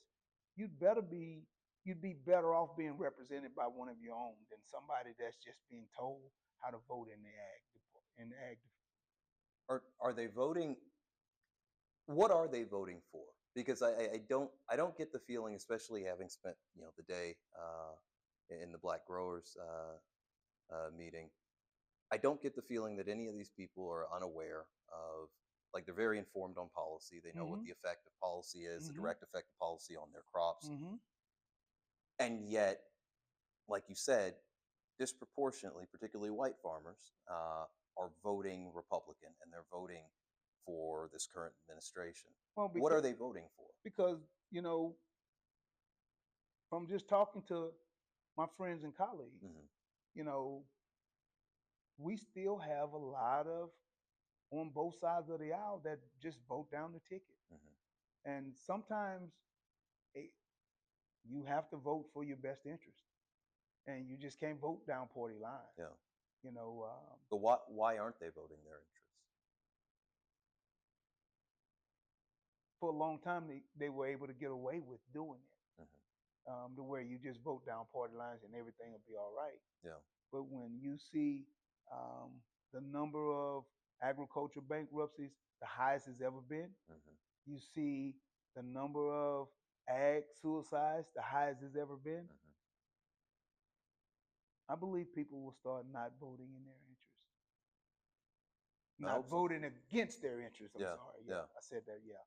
you'd be better off being represented by one of your own than somebody that's just being told how to vote in the ag. Are they voting? What are they voting for? Because I don't get the feeling, especially having spent the day in the Black Growers meeting. I don't get the feeling that any of these people are unaware of, like, they're very informed on policy. They know what the effect of policy is, the direct effect of policy on their crops. Mm-hmm. And yet, like you said, disproportionately, particularly white farmers, are voting Republican, and they're voting for this current administration. Well, What are they voting for? because, from just talking to my friends and colleagues, Mm-hmm. We still have a lot of on both sides of the aisle that just vote down the ticket. Mm-hmm. And sometimes it, you have to vote for your best interest, and you just can't vote down party lines. Yeah. You know, But why aren't they voting their interests? for a long time, they were able to get away with doing it, Mm-hmm. to where you just vote down party lines and everything will be all right. Yeah. But when you see the number of agricultural bankruptcies, the highest it's ever been, Mm-hmm. you see the number of ag suicides, the highest it's ever been. Mm-hmm. I believe people will start not voting in their interest. I Not hope so. voting against their interest. I'm Yeah, sorry. yeah. I said that. Yeah.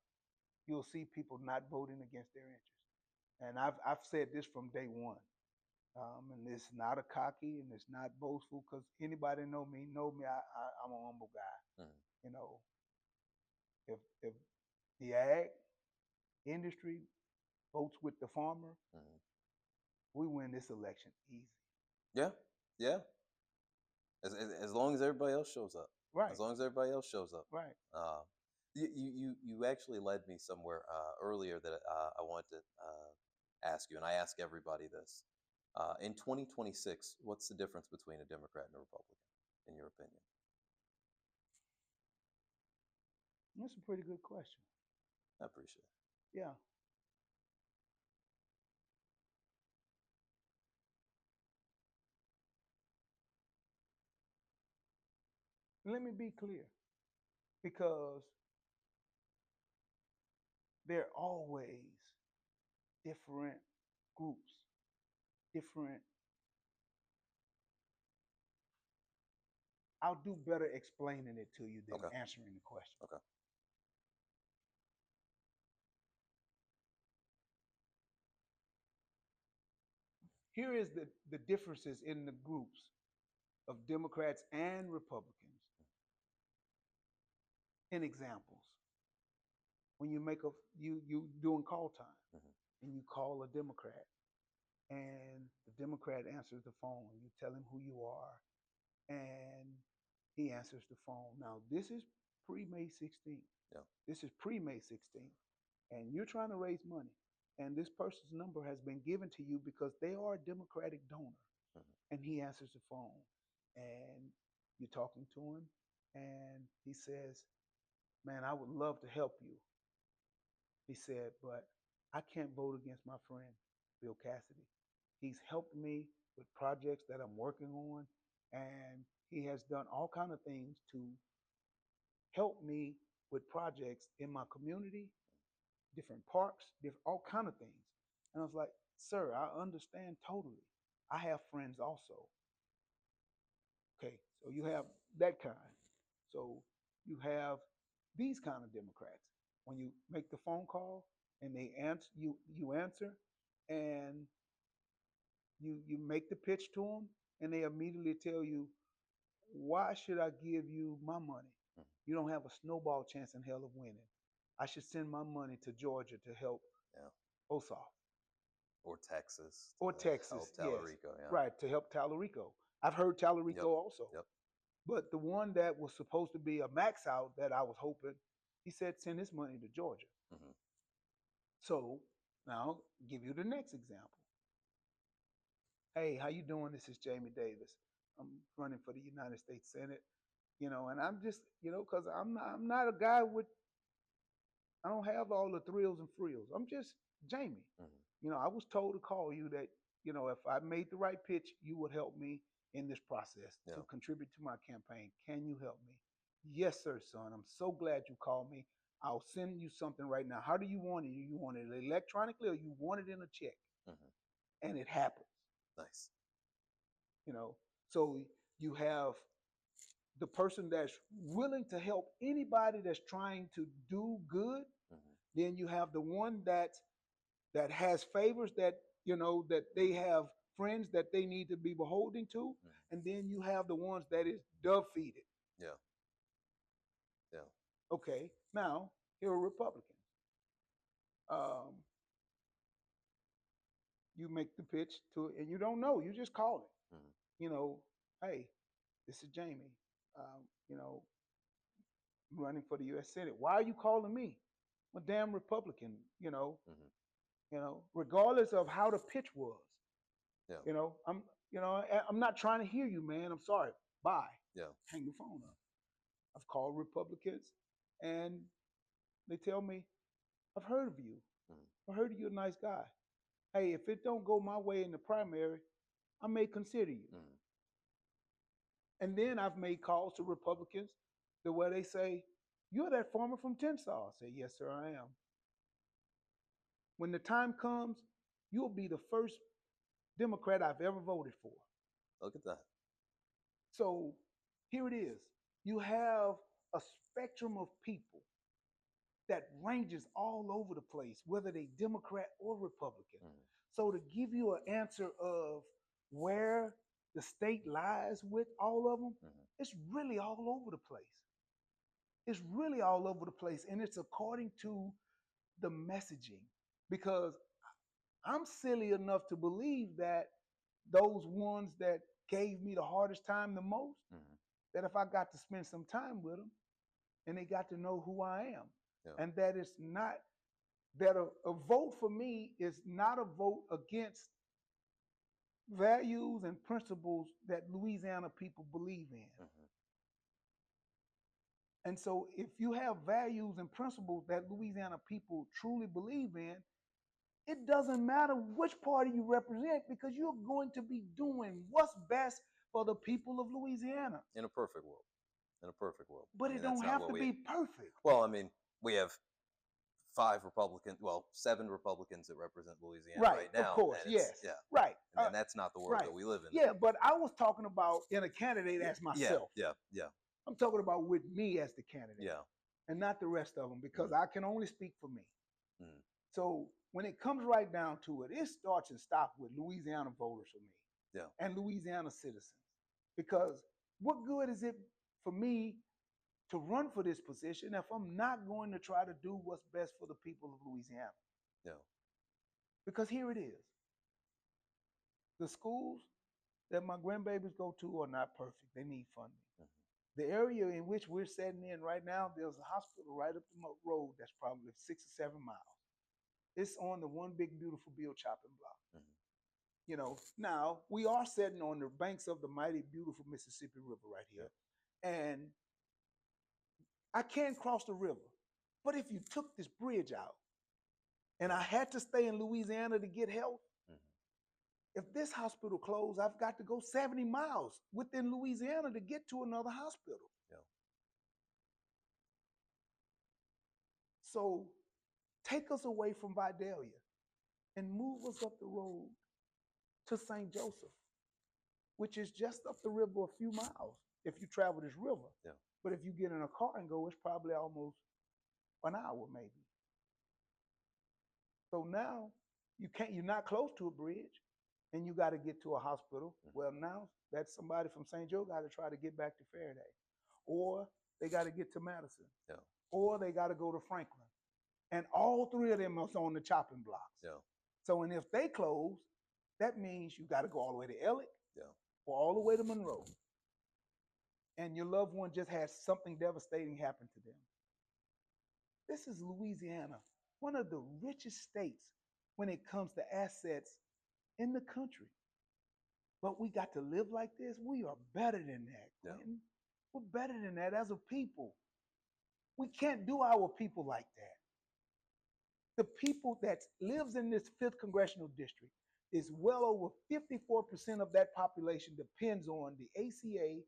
You'll see people not voting against their interest. And I've said this from day one. And it's not a cocky and it's not boastful, because anybody know me. I'm a humble guy. Mm-hmm. You know, if the ag industry votes with the farmer, Mm-hmm. we win this election easy. Yeah, yeah. As long as everybody else shows up. Right. As long as everybody else shows up. Right. You actually led me somewhere earlier that I wanted to ask you, and I ask everybody this. In 2026, what's the difference between a Democrat and a Republican, in your opinion? That's a pretty good question. I appreciate it. Yeah. Let me be clear, because there are always different groups, different. I'll do better explaining it to you than Okay. answering the question. Okay. Here is the differences in the groups of Democrats and Republicans in examples. When you make a you doing call time and you call a Democrat and the Democrat answers the phone, you tell him who you are and he answers the phone. Now this is pre-May 16th. Yeah. This is pre-May 16th. And you're trying to raise money. And this person's number has been given to you because they are a Democratic donor. And he answers the phone and you're talking to him and he says, "Man, I would love to help you." He said, "But I can't vote against my friend, Bill Cassidy. He's helped me with projects that I'm working on, and he has done all kind of things to help me with projects in my community, different parks, all kind of things." And I was like, "Sir, I understand totally. I have friends also." Okay, so you have that kind. So you have these kind of Democrats. When you make the phone call and they answer, you answer, and you make the pitch to them, and they immediately tell you, "Why should I give you my money? You don't have a snowball chance in hell of winning. I should send my money to Georgia to help Yeah. Ossoff Or Texas. or To Texas, help yes, Tallarico. Yeah. right, to help Tallarico." I've heard Tallarico Yep. also. Yep. But the one that was supposed to be a max out that I was hoping, he said send his money to Georgia. So now give you the next example. "Hey, how you doing? This is Jamie Davis. I'm running for the United States Senate. And I'm just, because I'm not a guy with, I don't have all the thrills and frills. I'm just Jamie. I was told to call you that, if I made the right pitch, you would help me in this process to contribute to my campaign. Can you help me?" "Yes, sir, son. I'm so glad you called me. I'll send you something right now. How do you want it? You want it electronically or you want it in a check?" And it happens. Nice. So you have the person that's willing to help anybody that's trying to do good. Then you have the one that has favors that that they have friends that they need to be beholden to, and then you have the ones that is dove feeded. Yeah. Yeah. Okay, now here are Republicans. You make the pitch to it, and you don't know. You just call it. "Hey, this is Jamie. Um, you know, running for the U.S. Senate. Why are you calling me? I'm a damn Republican. Regardless of how the pitch was. Yeah. I'm not trying to hear you, man. I'm sorry. Bye." Yeah. Hang the phone up. I've called Republicans, and they tell me, "I've heard of you. I heard you're a nice guy. Hey, if it don't go my way in the primary, I may consider you." And then I've made calls to Republicans where they say, "You're that farmer from Tensas." I say, "Yes, sir, I am. When the time comes, you'll be the first Democrat I've ever voted for." Look at that. So here it is. You have a spectrum of people that ranges all over the place, whether they Democrat or Republican. So to give you an answer of where the state lies with all of them, it's really all over the place. It's really all over the place. And it's according to the messaging. Because I'm silly enough to believe that those ones that gave me the hardest time the most, that if I got to spend some time with them and they got to know who I am, and that it's not that a vote for me is not a vote against values and principles that Louisiana people believe in. And so if you have values and principles that Louisiana people truly believe in, it doesn't matter which party you represent because you're going to be doing what's best for the people of Louisiana. In a perfect world. In a perfect world. But it don't have to be perfect. Well, I mean, we have 7 Republicans that represent Louisiana right now. Of course, yes. Yeah. Right. And that's not the world that we live in. Yeah, but I was talking about in a candidate as myself. Yeah. I'm talking about with me as the candidate. Yeah. And not the rest of them because I can only speak for me. Mm. So when it comes right down to it, it starts and stops with Louisiana voters for me. Yeah. And Louisiana citizens. Because what good is it for me to run for this position if I'm not going to try to do what's best for the people of Louisiana? Yeah. Because here it is. The schools that my grandbabies go to are not perfect. They need funding. The area in which we're setting in right now, there's a hospital right up the road that's probably 6 or 7 miles. It's on the one big beautiful bill chopping block. You know, now we are sitting on the banks of the mighty beautiful Mississippi River right here. And I can't cross the river. But if you took this bridge out and I had to stay in Louisiana to get help, if this hospital closed, I've got to go 70 miles within Louisiana to get to another hospital. Yeah. So take us away from Vidalia and move us up the road to St. Joseph, which is just up the river a few miles if you travel this river. Yeah. But if you get in a car and go, it's probably almost an hour maybe. So now you're not close to a bridge. And you got to get to a hospital. Well, now that's somebody from St. Joe got to try to get back to Faraday. Or they got to get to Madison. Yeah. Or they got to go to Franklin. And all three of them are on the chopping blocks. Yeah. So, and if they close, that means you got to go all the way to Ellick. Yeah. Or all the way to Monroe. And your loved one just had something devastating happen to them. This is Louisiana, one of the richest states when it comes to assets in the country. But we got to live like this. We are better than that, Quentin. Yeah. We're better than that as a people. We can't do our people like that. The people that lives in this 5th congressional district is well over 54% of that population depends on the ACA,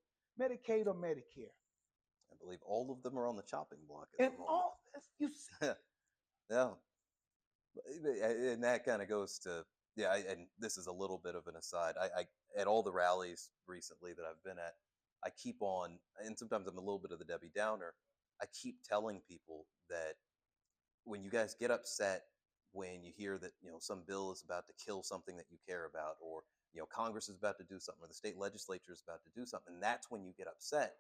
Medicaid, or Medicare. I believe all of them are on the chopping block at the moment. All, you see. Yeah. And that kind of goes to, and this is a little bit of an aside. I at all the rallies recently that I've been at, I keep on, and sometimes I'm a little bit of the Debbie Downer, I keep telling people that when you guys get upset when you hear that, some bill is about to kill something that you care about, or, Congress is about to do something, or the state legislature is about to do something, that's when you get upset.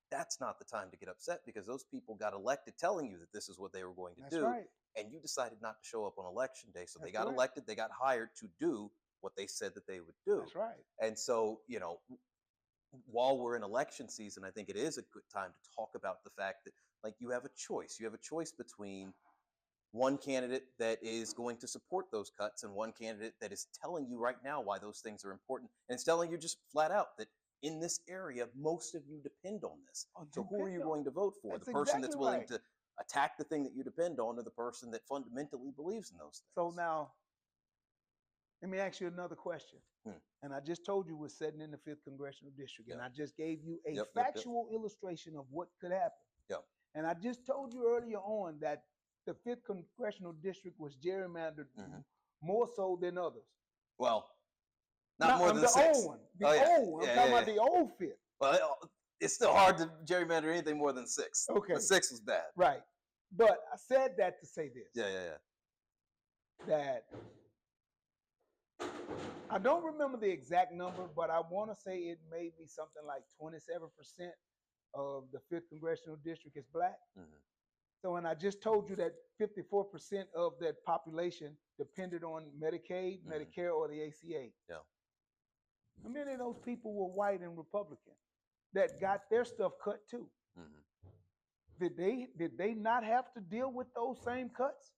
That's not the time to get upset because those people got elected telling you that this is what they were going to do. Right. And you decided not to show up on election day. So That's they got elected, they got hired to do what they said that they would do. That's right. And so, while we're in election season, I think it is a good time to talk about the fact that, like, you have a choice. You have a choice between one candidate that is going to support those cuts and one candidate that is telling you right now why those things are important. And it's telling you just flat out that in this area, most of you depend on this. So who are you going to vote for? That's the person exactly that's willing right. to attack the thing that you depend on, or the person that fundamentally believes in those things? So now, let me ask you another question. And I just told you we're sitting in the 5th congressional district, and I just gave you a factual illustration of what could happen. Yep. And I just told you earlier on that the 5th congressional district was gerrymandered more so than others. Well, not more than the 6. Old one. The old one. I'm talking about the old 5th. Well, it's still hard to gerrymander anything more than 6. Okay. The 6 was bad. Right. But I said that to say this. Yeah. That I don't remember the exact number, but I want to say it may be something like 27% of the 5th congressional district is black. So, and I just told you that 54% of that population depended on Medicaid, Medicare, or the ACA. Yeah. How many of those people were white and Republican that got their stuff cut too? Did they not have to deal with those same cuts?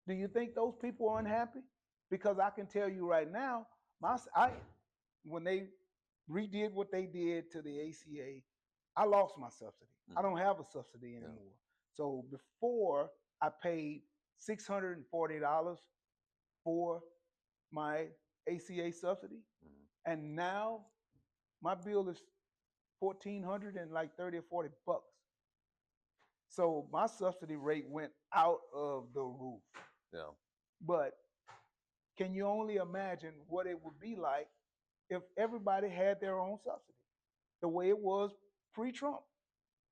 Do you think those people are unhappy? Because I can tell you right now, when they redid what they did to the ACA, I lost my subsidy. I don't have a subsidy anymore. So before I paid $640 for my ACA subsidy, and now my bill is $1,400 and like 30 or 40 bucks. So my subsidy rate went out of the roof. Yeah. But can you only imagine what it would be like if everybody had their own subsidy, the way it was pre-Trump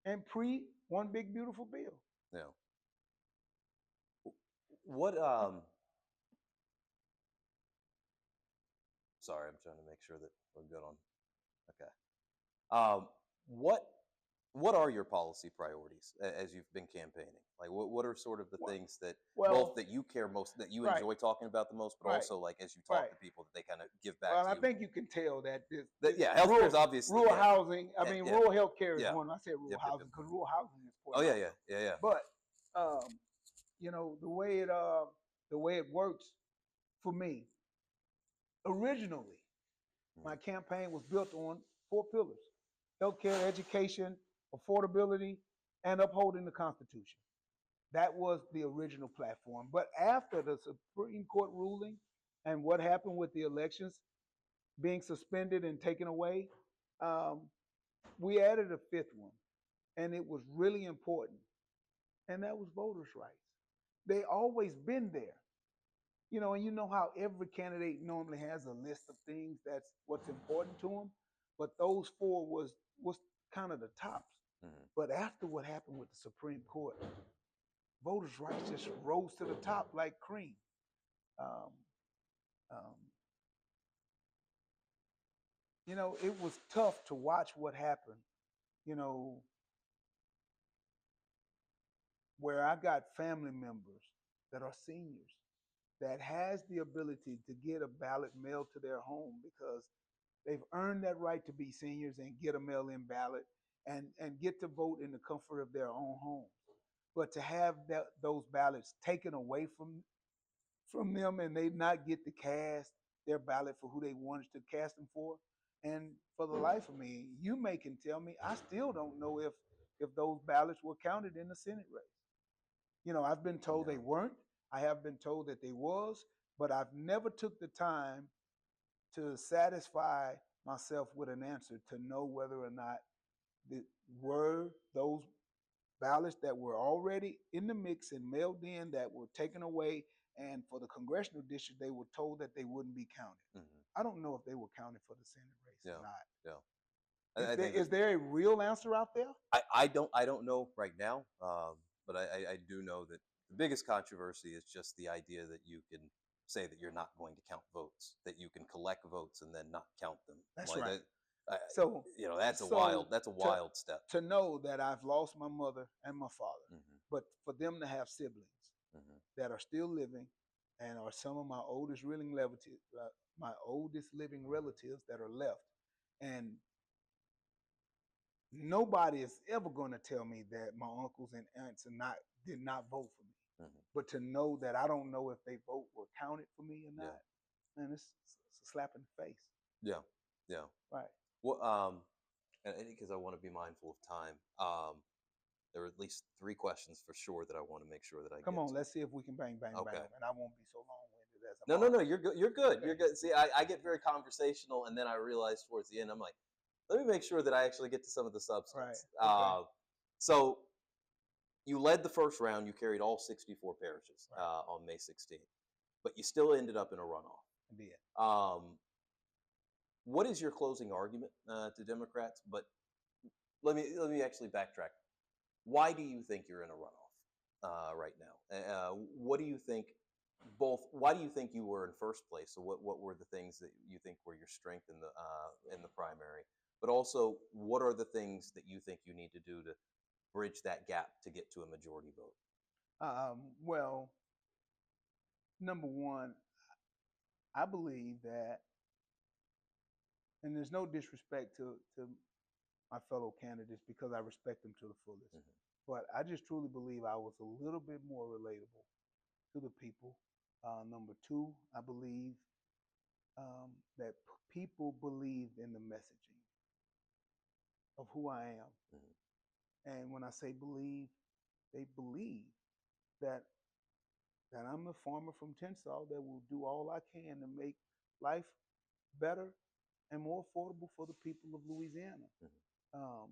and pre One Big Beautiful Bill? Yeah. What sorry, I'm trying to make sure that we're good on. Okay. What are your policy priorities as you've been campaigning? Like, what are sort of the things that both that you care most, that you enjoy talking about the most, but also like as you talk to people that they kind of give back Well, to I you? think you can tell that this healthcare is obviously rural housing. I mean, rural health care is Yeah. one. I said rural housing because rural housing is Oh important. yeah. But you know, the way it works for me, originally, my campaign was built on 4 pillars: healthcare, education, affordability, and upholding the Constitution. That was the original platform. But after the Supreme Court ruling and what happened with the elections being suspended and taken away, we added a 5th one, and it was really important, and that was voters' rights. They always been there. You know, and you know how every candidate normally has a list of things that's what's important to them, but those 4 was kind of the tops. But after what happened with the Supreme Court, voters' rights just rose to the top like cream. Um, um, you know, it was tough to watch what happened. You know, where I got family members that are seniors that has the ability to get a ballot mailed to their home because they've earned that right to be seniors and get a mail-in ballot and get to vote in the comfort of their own home. But to have those ballots taken away from them and they not get to cast their ballot for who they wanted to cast them for, and for the life of me, you can tell me, I still don't know if those ballots were counted in the Senate race. You know, I've been told they weren't. I have been told that they was, but I've never took the time to satisfy myself with an answer to know whether or not were those ballots that were already in the mix and mailed in that were taken away, and for the congressional district, they were told that they wouldn't be counted. I don't know if they were counted for the Senate race or not. Is there a real answer out there? I don't know right now, but I do know that the biggest controversy is just the idea that you can say that you're not going to count votes, that you can collect votes and then not count them. That's like right. So you know that's a wild step. To know that I've lost my mother and my father, but for them to have siblings that are still living and are some of my oldest living relatives, that are left, and nobody is ever going to tell me that my uncles and aunts did not vote for me. But to know that I don't know if they vote were counted for me or not, man, it's a slap in the face. Yeah. Right. Well, and because I want to be mindful of time, there are at least 3 questions for sure that I want to make sure that I Come get on, to. let's see if we can bang, and I won't be so long-winded as No, you're good. You're good. Okay. You're good. See, I get very conversational, and then I realize towards the end, I'm like, let me make sure that I actually get to some of the substance. Right. Okay. So you led the first round. You carried all 64 parishes on May 16th, but you still ended up in a runoff. I did. What is your closing argument to Democrats? But let me actually backtrack. Why do you think you're in a runoff right now? What do you think? Why do you think you were in first place? So what were the things that you think were your strength in the primary? But also, what are the things that you think you need to do to bridge that gap to get to a majority vote? Well, number one, I believe that, and there's no disrespect to my fellow candidates because I respect them to the fullest. But I just truly believe I was a little bit more relatable to the people. Number two, I believe that people believed in the messaging of who I am. And when I say believe, they believe that I'm a farmer from Tensas that will do all I can to make life better and more affordable for the people of Louisiana. Um,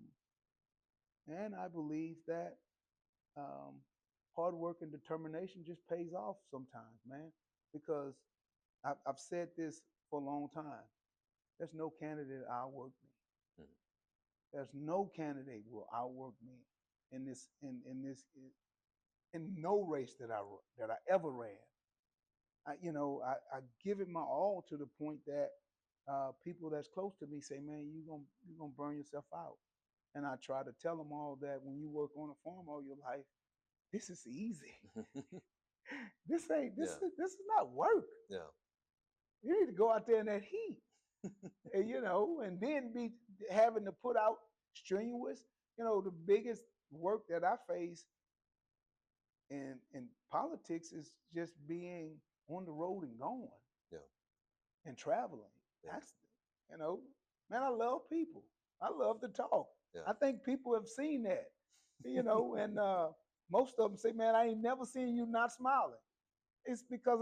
and I believe that hard work and determination just pays off sometimes, man. Because I've said this for a long time. There's no candidate outwork me. There's no candidate will outwork me in this in no race that I ever ran. I give it my all to the point that people that's close to me say, "Man, you gonna burn yourself out." And I try to tell them all that when you work on a farm all your life, this is easy. This ain't this Yeah. this is not work. Yeah. You need to go out there in that heat, and then be having to put out strenuous. The biggest work that I face in politics is just being on the road and going. Yeah. And traveling. Yeah. That's man, I love people. I love to talk. Yeah. I think people have seen that, and most of them say, "Man, I ain't never seen you not smiling." It's because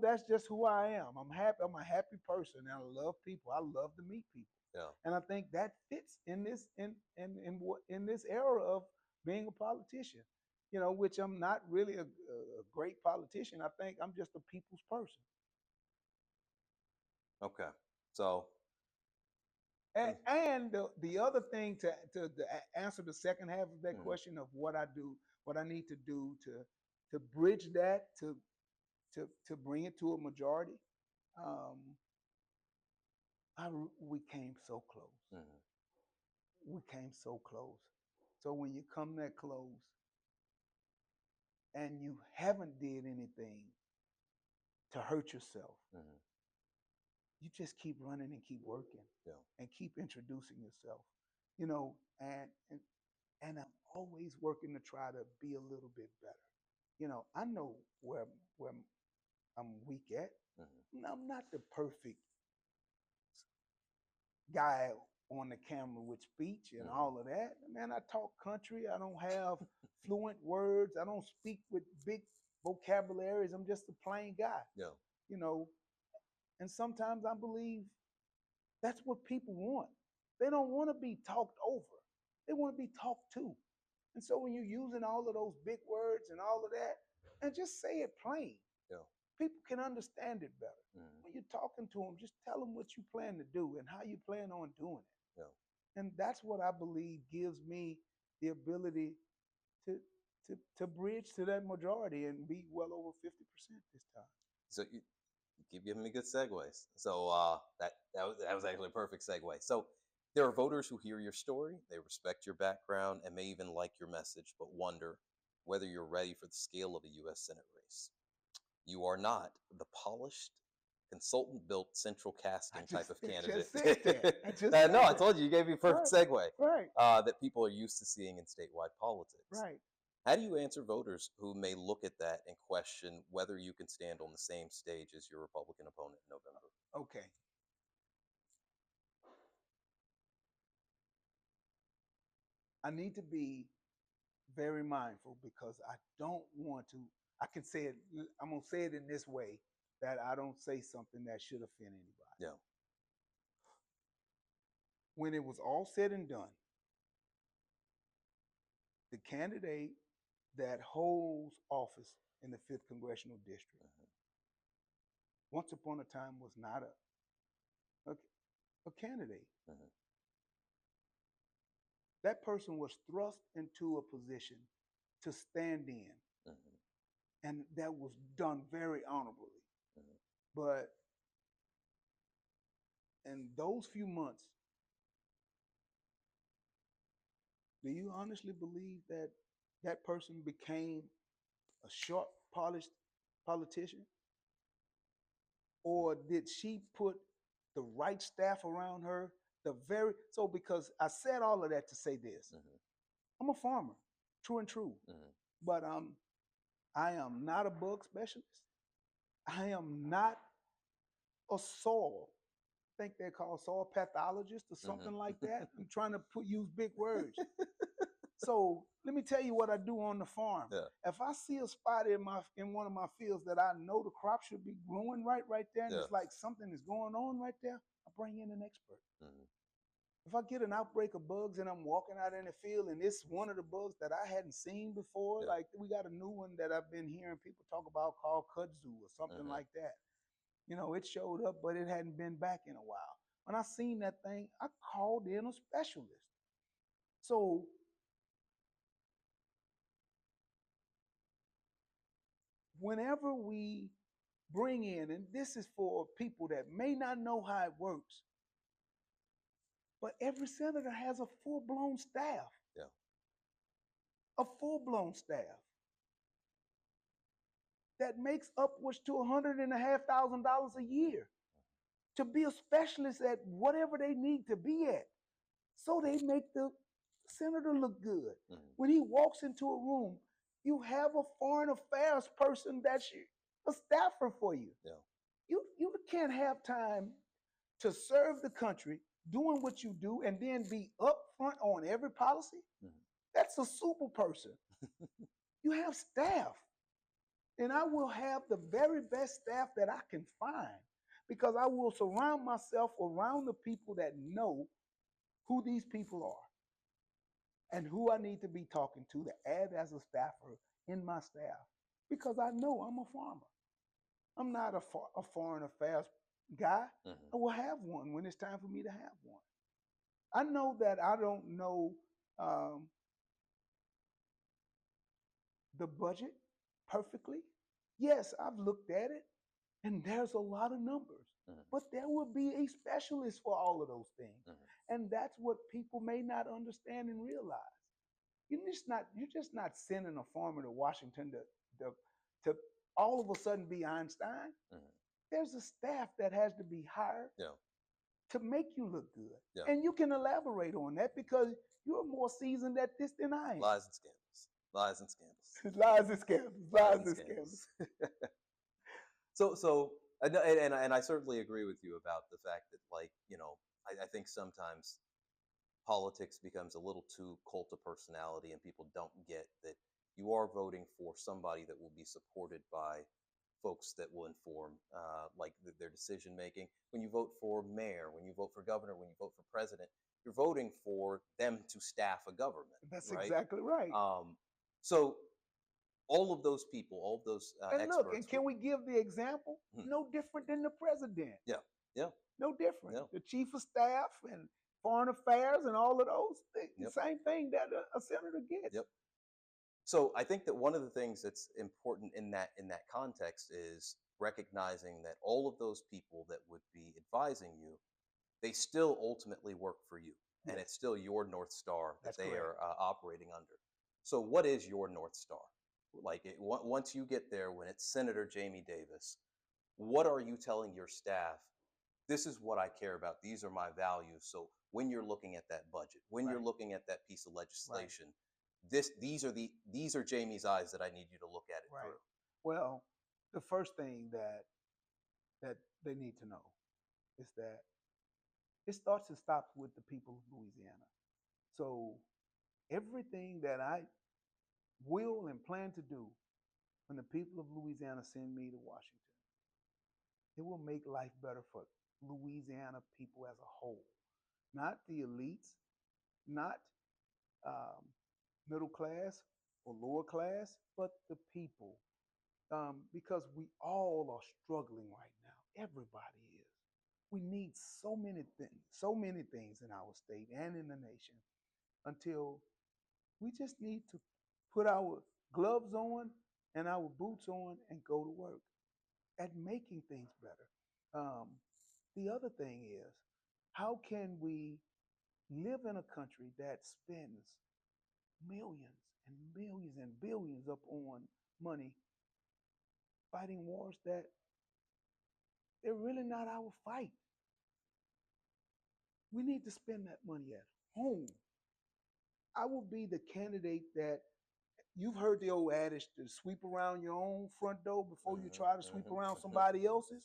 that's just who I am. I'm happy. I'm a happy person, and I love people. I love to meet people. Yeah. And I think that fits in this era of being a politician. Which I'm not really a great politician. I think I'm just a people's person. Okay. So. And the other thing to answer the second half of that question of what I do, what I need to do to bridge that to bring it to a majority, we came so close. We came so close. So when you come that close and you haven't did anything to hurt yourself, you just keep running and keep working, and keep introducing yourself, and I'm always working to try to be a little bit better. I know where I'm weak at. I'm not the perfect guy on the camera with speech and all of that. Man, I talk country. I don't have fluent words. I don't speak with big vocabularies. I'm just a plain guy. Yeah. And sometimes I believe that's what people want. They don't want to be talked over. They want to be talked to. And so when you're using all of those big words and all of that, and just say it plain, people can understand it better. When you're talking to them, just tell them what you plan to do and how you plan on doing it. And that's what I believe gives me the ability to bridge to that majority and be well over 50% this time. So you keep giving me good segues. So that was actually a perfect segue. So there are voters who hear your story, they respect your background, and may even like your message, but wonder whether you're ready for the scale of a U.S. Senate race. You are not the polished, consultant-built central casting type of candidate. I told you gave me a perfect segue. Right. That people are used to seeing in statewide politics. Right. How do you answer voters who may look at that and question whether you can stand on the same stage as your Republican opponent in November? Okay. I need to be very mindful because I don't want to. I can say it. I'm gonna say it in this way that I don't say something that should offend anybody. Yeah. When it was all said and done, the candidate that holds office in the 5th Congressional District, once upon a time was not a candidate. That person was thrust into a position to stand in. And that was done very honorably. But in those few months, do you honestly believe that that person became a sharp, polished politician? Or did she put the right staff around her? Because I said all of that to say this. I'm a farmer, true and true. But I am not a bug specialist. I am not a soil. I think they're called soil pathologist or something like that. I'm trying to use big words. So let me tell you what I do on the farm. Yeah. If I see a spot in one of my fields that I know the crop should be growing right there, and Yeah. it's like something is going on right there, I bring in an expert. Mm-hmm. If I get an outbreak of bugs and I'm walking out in the field and it's one of the bugs that I hadn't seen before, Yeah. like we got a new one that I've been hearing people talk about called kudzu or something Mm-hmm. like that. You know, it showed up, but it hadn't been back in a while. When I seen that thing, I called in a specialist. So whenever we bring in, and this is for people that may not know how it works, but every senator has a full-blown staff. Yeah. A full-blown staff that makes upwards to $150,000 a year to be a specialist at whatever they need to be at. So they make the senator look good. Mm-hmm. When he walks into a room, you have a foreign affairs person that's a staffer for you. Yeah. You can't have time to serve the country doing what you do and then be upfront on every policy. Mm-hmm. That's a super person. You have staff. And I will have the very best staff that I can find because I will surround myself around the people that know who these people are and who I need to be talking to add as a staffer in my staff because I know I'm a farmer. I'm not a foreign affairs guy. Mm-hmm. I will have one when it's time for me to have one. I know that I don't know the budget perfectly. Yes, I've looked at it and there's a lot of numbers, Mm-hmm. but there will be a specialist for all of those things. Mm-hmm. And that's what people may not understand and realize. You're just not sending a farmer to Washington to all of a sudden be Einstein. Mm-hmm. There's a staff that has to be hired to make you look good. Yeah. And you can elaborate on that because you're more seasoned at this than I am. Lies and scandals. Lies and scandals. Lies and scandals. Lies and scandals. So, and I certainly agree with you about the fact that, like, you know, I think sometimes politics becomes a little too cult of personality, and people don't get that you are voting for somebody that will be supported by folks that will inform like their decision making. When you vote for mayor, when you vote for governor, when you vote for president, you're voting for them to staff a government. That's right? exactly right. So all of those people, all of those and experts. look, and can we give the example? No different than the president. Yeah, yeah. No different. Yeah. The chief of staff and foreign affairs and all of those things. Yep. The same thing that a senator gets. Yep. So I think that one of the things that's important in that context is recognizing that all of those people that would be advising you, they still ultimately work for you, and it's still your North Star that they are operating under. So what is your North Star? Like once you get there, when it's Senator Jamie Davis, what are you telling your staff? This is what I care about. These are my values. So when you're looking at that budget, when you're looking at that piece of legislation, these are Jamie's eyes that I need you to look at it through. Well, the first thing that they need to know is that it starts and stops with the people of Louisiana. So everything that I will and plan to do when the people of Louisiana send me to Washington, it will make life better for Louisiana people as a whole, not the elites, not middle class or lower class, but the people. Because we all are struggling right now. Everybody is. We need so many things in our state and in the nation until we just need to put our gloves on and our boots on and go to work at making things better. The other thing is, how can we live in a country that spends millions and millions and billions up on money fighting wars that they're really not our fight? We need to spend that money at home. I will be the candidate that you've heard the old adage to sweep around your own front door before you try to sweep around somebody else's.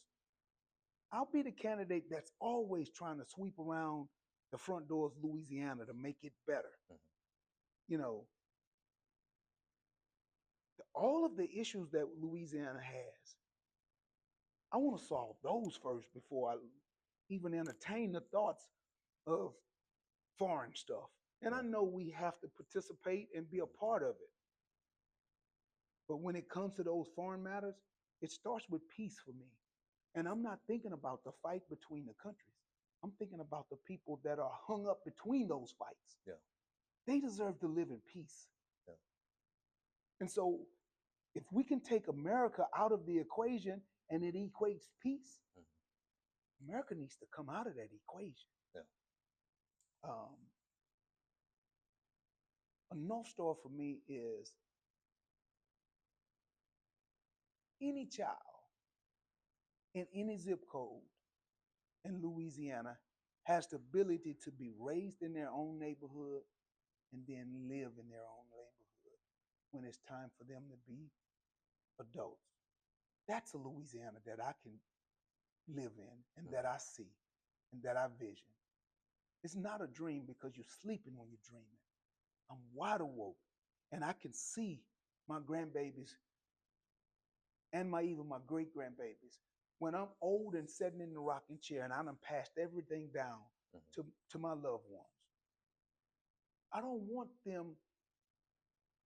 I'll be the candidate that's always trying to sweep around the front door of Louisiana to make it better. you know, all of the issues that Louisiana has, I want to solve those first before I even entertain the thoughts of foreign stuff. And I know we have to participate and be a part of it. But when it comes to those foreign matters, it starts with peace for me. And I'm not thinking about the fight between the countries. I'm thinking about the people that are hung up between those fights. Yeah. They deserve to live in peace. Yeah. And so if we can take America out of the equation and it equates peace, America needs to come out of that equation. Yeah. A North Star for me is any child in any zip code in Louisiana has the ability to be raised in their own neighborhood and then live in their own neighborhood when it's time for them to be adults. That's a Louisiana that I can live in and that I see and that I vision. It's not a dream because you're sleeping when you're dreaming. I'm wide awake and I can see my grandbabies and even my great grandbabies. When I'm old and sitting in the rocking chair and I done passed everything down to my loved ones, I don't want them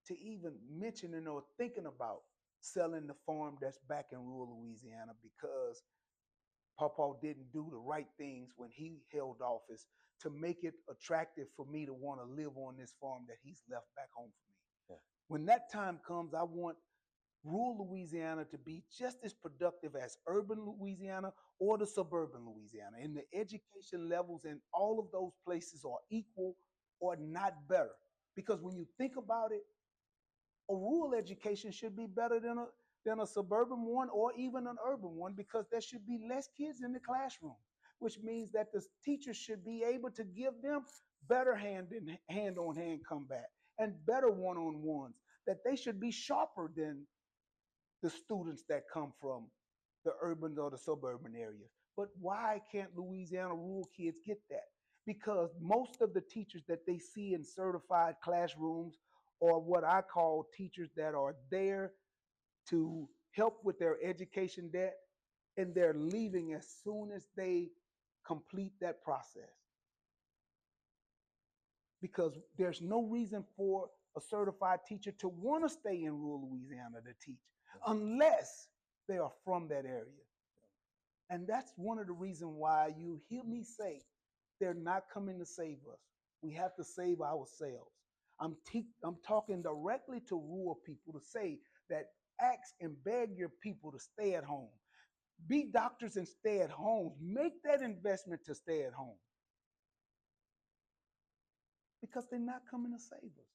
to even mentioning or thinking about selling the farm that's back in rural Louisiana because Papa didn't do the right things when he held office to make it attractive for me to want to live on this farm that he's left back home for me. Yeah. When that time comes, I want rural Louisiana to be just as productive as urban Louisiana or the suburban Louisiana. And the education levels in all of those places are equal or not better. Because when you think about it, a rural education should be better than a suburban one or even an urban one because there should be less kids in the classroom, which means that the teachers should be able to give them better hand-on-hand combat and better one-on-ones, that they should be sharper than the students that come from the urban or the suburban areas. But why can't Louisiana rural kids get that? Because most of the teachers that they see in certified classrooms are what I call teachers that are there to help with their education debt, and they're leaving as soon as they complete that process. Because there's no reason for a certified teacher to want to stay in rural Louisiana to teach unless they are from that area. And that's one of the reasons why you hear me say they're not coming to save us. We have to save ourselves. I'm talking directly to rural people to say that ask and beg your people to stay at home. Be doctors and stay at home. Make that investment to stay at home. Because they're not coming to save us.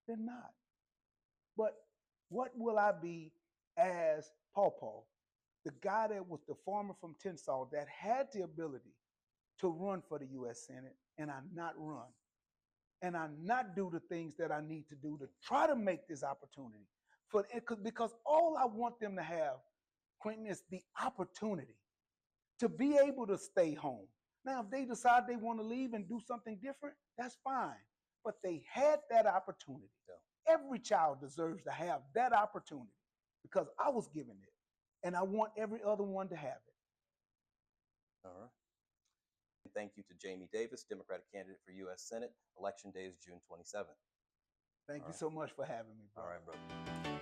They're not. But what will I be as Pawpaw, the guy that was the farmer from Tensas that had the ability to run for the U.S. Senate, and I not run, and I not do the things that I need to do to try to make this opportunity because all I want them to have, Quentin, is the opportunity to be able to stay home. Now, if they decide they want to leave and do something different, that's fine. But they had that opportunity. Yeah. Every child deserves to have that opportunity because I was given it, and I want every other one to have it. All right. Thank you to Jamie Davis, Democratic candidate for U.S. Senate. Election day is June 27th. Thank you so much for having me, bro. All right, brother.